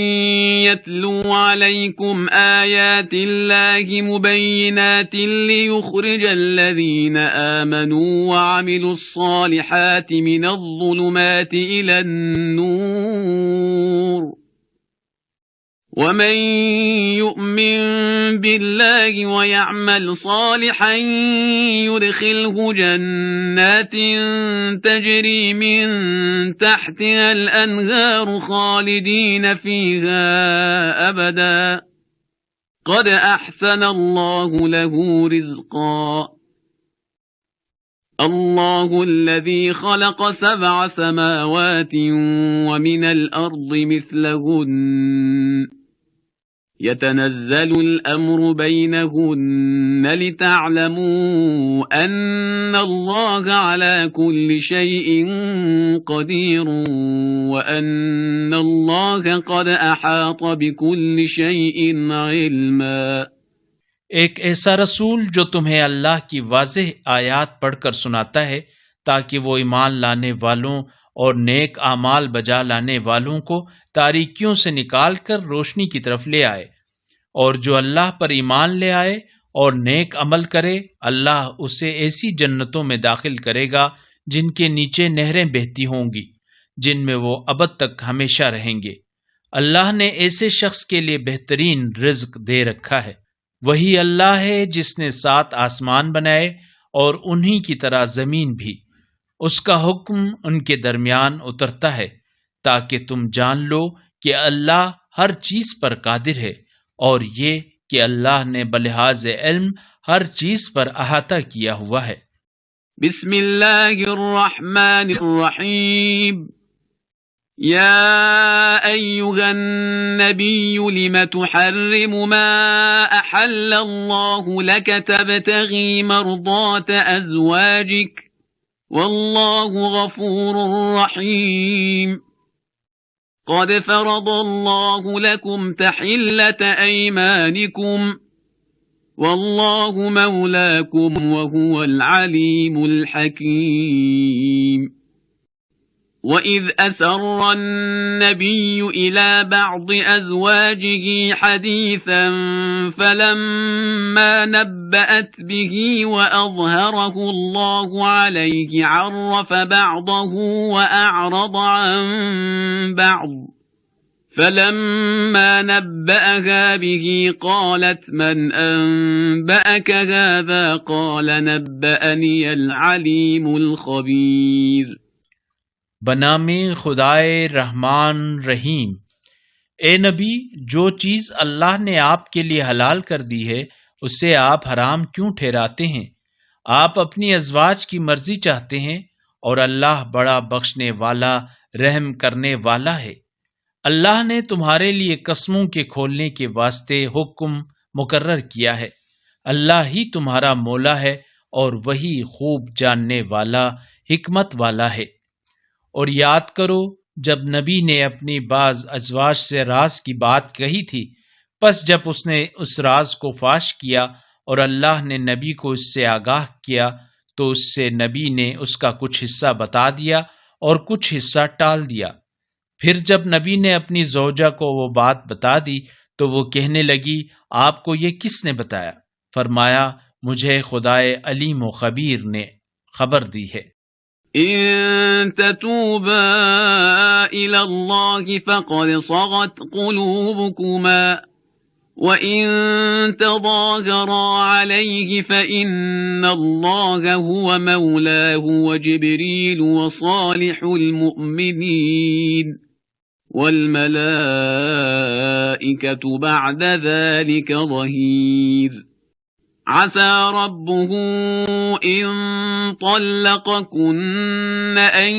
यत्लू अलैकुम आयातिल्लाहि मुबय्यिनातिन लियुखरिजल्लज़ीन आमनू वअमिलुस्सालिहाति मिनज़्ज़ुलुमाति इलन्नूर वमन यु'मिन बिल्लाहि वयअमल सालिहन युदखिलहु जन्नातिन तजरी मिन तहतिहल अनहार खालिदीन फीहा अबदा क़द अहसन अल्लाहु लहु रिज़्क़ा अल्लाहु अल्लज़ी ख़लक़ सबअ समावातिन वमिनल अर्ज़ि मिस्लहुन्न يتنزل الأمر بينهن لتعلموا أن الله على كل شيء قدير وأن الله قد أحاط بكل شيء علما। एक ऐसा रसूल जो तुम्हें अल्लाह की वाज़ेह आयात पढ़कर सुनाता है ताकि वो ईमान लाने वालों और नेक आमाल बजा लाने वालों को तारीकियों से निकालकर रोशनी की तरफ ले आए। और जो अल्लाह पर ईमान ले आए और नेक अमल करे, अल्लाह उसे ऐसी जन्नतों में दाखिल करेगा जिनके नीचे नहरें बहती होंगी, जिनमें वो अबद तक हमेशा रहेंगे। अल्लाह ने ऐसे शख्स के लिए बेहतरीन रिज्क दे रखा है। वही अल्लाह है जिसने 7 आसमान बनाए और उन्हीं की तरह जमीन भी। उसका हुक्म उनके दरमियान उतरता है ताकि तुम जान लो कि अल्लाह हर चीज पर कादिर है, और ये कि अल्लाह ने बलिहाज इल्म हर चीज पर अहाता किया हुआ है। बिस्मिल्लाहिर्रहमानिर्रहीम। या अय्युहन नबिय्यु लिम तुहर्रिमु मा अहल्लल्लाहु लक तबतगी मर्दात अज़वाजिक वल्लाहु गफूरुर रहीम। क़द फ़रज़ल्लाहु लकुम तहिल्लत ऐमानिकुम वल्लाहु मौलाकुम वहुवल अलीमुल हकीम। وإذ أسر النبي إلى بعض أزواجه حديثا فلما نبأت به وأظهره الله عليه عرف بعضه وأعرض عن بعض فلما نبأها به قالت من أنبأك هذا قال نبأني العليم الخبير। बनामे खुदाए रहमान रहीम। ए नबी, जो चीज अल्लाह ने आपके लिए हलाल कर दी है उसे आप हराम क्यों ठहराते हैं? आप अपनी अज़वाज की मर्जी चाहते हैं और अल्लाह बड़ा बख्शने वाला रहम करने वाला है। अल्लाह ने तुम्हारे लिए कसमों के खोलने के वास्ते हुक्म मुकर्रर किया है। अल्लाह ही तुम्हारा मौला है और वही खूब जानने वाला, हिकमत वाला है। और याद करो जब नबी ने अपनी बाज अज़वाज से राज की बात कही थी, बस जब उसने उस राज को फाश किया और अल्लाह ने नबी को इससे आगाह किया तो उससे नबी ने उसका कुछ हिस्सा बता दिया और कुछ हिस्सा टाल दिया। फिर जब नबी ने अपनी ज़ौजा को वो बात बता दी तो वो कहने लगी, आपको ये किसने बताया? फरमाया, मुझे खुदाए अलीम व खबीर ने खबर दी है। إن تتوبا إلى الله فقد صغت قلوبكما وإن تظاهرا عليه فإن الله هو مولاه وجبريل وصالح المؤمنين والملائكة بعد ذلك ظهير। عسى ربه إن طلقكن أن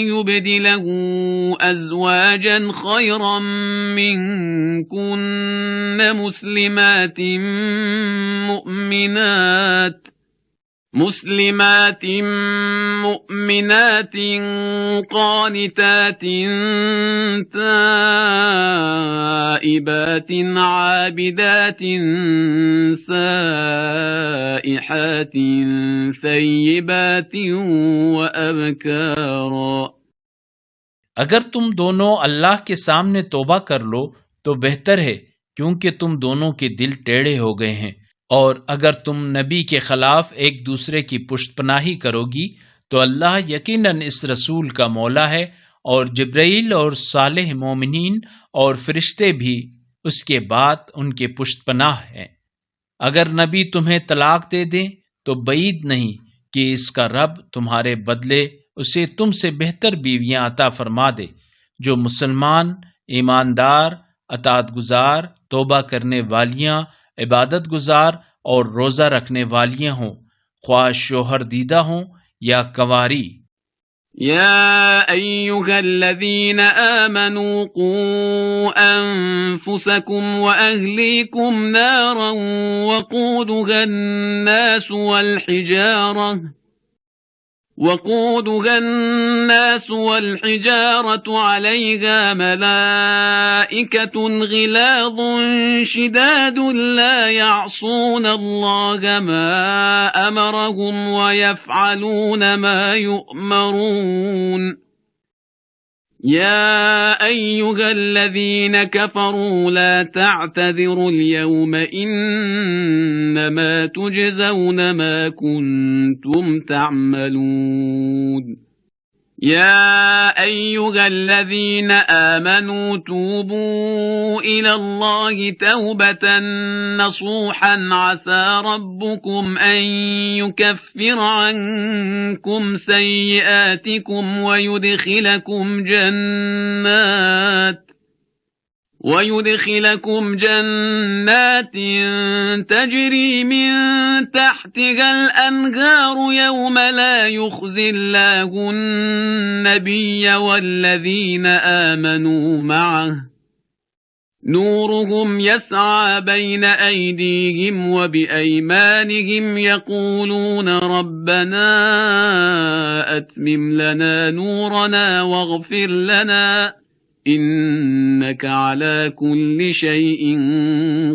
يبدله أزواجا خيرا منكن مسلمات مؤمنات قانتات تائبات عابدات سائحات ثيبات وأبكارا। अगर तुम दोनों अल्लाह के सामने तौबा कर लो तो बेहतर है, क्योंकि तुम दोनों के दिल टेढ़े हो गए हैं। और अगर तुम नबी के खिलाफ एक दूसरे की पुष्टपनाही करोगी तो अल्लाह यकीनन इस रसूल का मौला है और जिब्राइल और सालेह मोमिनीन और फरिश्ते भी उसके बाद उनके पुष्टपनाह हैं। अगर नबी तुम्हें तलाक दे दें तो बईद नहीं कि इसका रब तुम्हारे बदले उसे तुमसे बेहतर बीवियां अता फरमा दे, जो मुसलमान, ईमानदार, अतात गुजार, तौबा करने वालियां, इबादत गुजार और रोज़ा रखने वालियां हों, ख्वाह शोहर दीदा हों या कंवारी। या अय्युहल्लज़ीन आमनू qू अन्फुसकुम व अहलीकुम नारन वक़ूदुहा الناس والحجارة عليها ملائكة غلاظ شداد لا يعصون الله ما أمرهم ويفعلون ما يؤمرون يا أيها الذين كفروا لا تعتذروا اليوم إنما تجزون ما كنتم تعملون يا أيها الذين آمنوا توبوا إلى الله توبة نصوحا عسى ربكم أن يكفر عنكم سيئاتكم ويدخلكم جنات تجري من تحتها الأنهار يوم لا يخزي الله النبي والذين آمنوا معه نورهم يسعى بين أيديهم وبأيمانهم يقولون ربنا أتمم لنا نورنا واغفر لنا إنك على كل شيء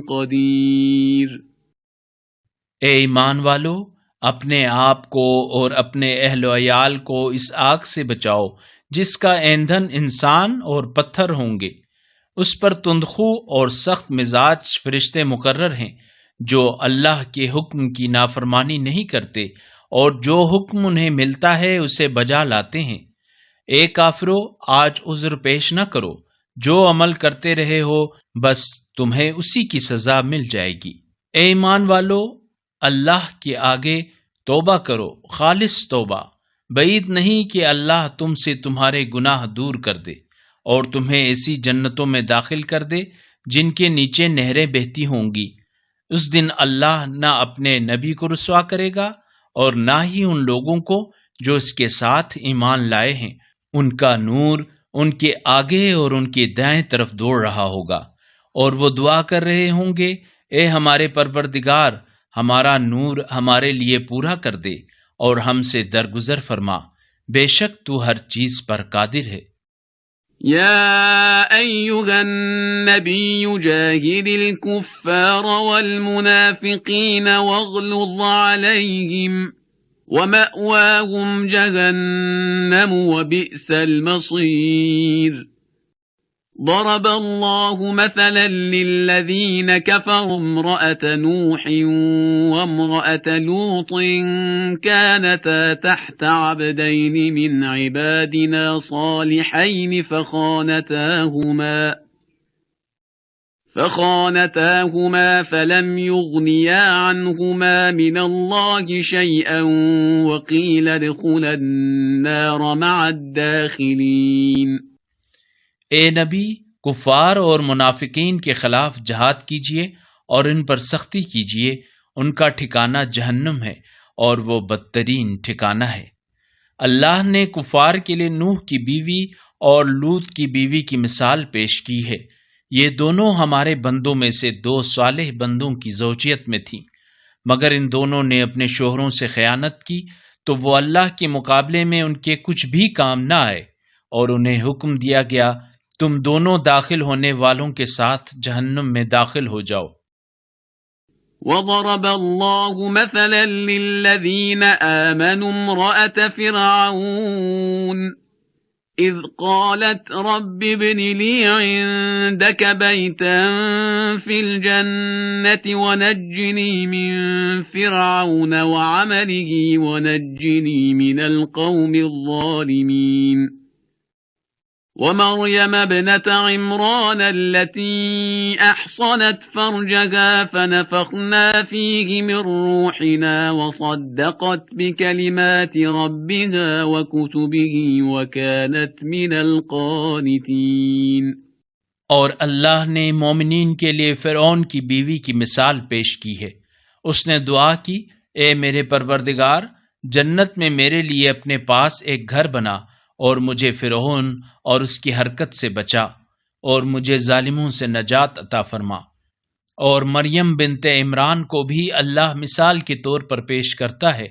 قدير। ए ईमान वालो, अपने आप को और अपने अहल अयाल को इस आग से बचाओ जिसका ईंधन इंसान और पत्थर होंगे। उस पर तुंदखू और सख्त मिजाज फरिश्ते मुकर्रर हैं जो अल्लाह के हुक्म की नाफरमानी नहीं करते और जो हुक्म उन्हें मिलता है उसे बजा लाते हैं। ए काफिरो, आज उज़्र पेश न करो, जो अमल करते रहे हो बस तुम्हें उसी की सजा मिल जाएगी। ए ईमान वालो, अल्लाह के आगे तौबा करो, खालिस तौबा। बईद नहीं कि अल्लाह तुमसे तुम्हारे गुनाह दूर कर दे और तुम्हें ऐसी जन्नतों में दाखिल कर दे जिनके नीचे नहरें बहती होंगी। उस दिन अल्लाह न अपने नबी को रुसवा करेगा और ना ही उन लोगों को जो इसके साथ ईमान लाए हैं। उनका नूर उनके आगे और उनके दाएं तरफ दौड़ रहा होगा और वो दुआ कर रहे होंगे, ए हमारे परवरदिगार, हमारा नूर हमारे लिए पूरा कर दे और हमसे दरगुजर फरमा, बेशक तू हर चीज पर कादिर है। या अय्युहन नबी जाहिदिल कुफ्फार वल मुनाफिकीन वग़्लुज़ अलैहिम वमअवाहुम जहन्नम वबिअसल मसीर। ضرب الله مثلا للذين كفروا امرأة نوح وامرأة لوط كانتا تحت عبدين من عبادنا صالحين فخانتاهما فلم يغنيا عنهما من الله شيئا وقيل ادخلا النار مع الداخلين। ए नबी, कुफार और मुनाफिकीन के खिलाफ जहाद कीजिए और इन पर सख्ती कीजिए। उनका ठिकाना जहन्नम है और वो बदतरीन ठिकाना है। अल्लाह ने कुफार के लिए नूह की बीवी और लूत की बीवी की मिसाल पेश की है। ये दोनों हमारे बंदों में से दो सालेह बंदों की ज़ौजियत में थीं, मगर इन दोनों ने अपने शोहरों से खयानत की तो वो अल्लाह के मुकाबले में उनके कुछ भी काम न आए और उन्हें हुक्म दिया गया, तुम दोनों दाखिल होने वालों के साथ जहन्नम में दाखिल हो जाओ। وضرب الله مثلا للذين آمنوا امرأة فرعون إذ قالت رب ابن لي عندك بيتا في الجنة ونجني من فرعون وعمله ونجني من القوم الظالمين। ومريم ابنة عمران التي أحصنت فرجها فنفخنا فيه من روحنا وصدقت بكلمات ربها وكتبه وكانت من القانتين। और अल्लाह ने मोमिनीन के लिए फ़िरऔन की बीवी की मिसाल पेश की है। उसने दुआ की, ए मेरे परवरदिगार, जन्नत में मेरे लिए अपने पास एक घर बना और मुझे फ़िरऔन और उसकी हरकत से बचा और मुझे जालिमों से नजात अता फरमा। और मरियम बिनते इमरान को भी अल्लाह मिसाल के तौर पर पेश करता है,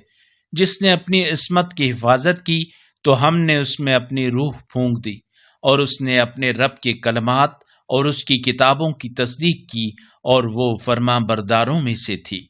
जिसने अपनी इस्मत की हिफाजत की तो हमने उसमें अपनी रूह फूंक दी और उसने अपने रब के कलमात और उसकी किताबों की तस्दीक की और वो फरमा बरदारों में से थी।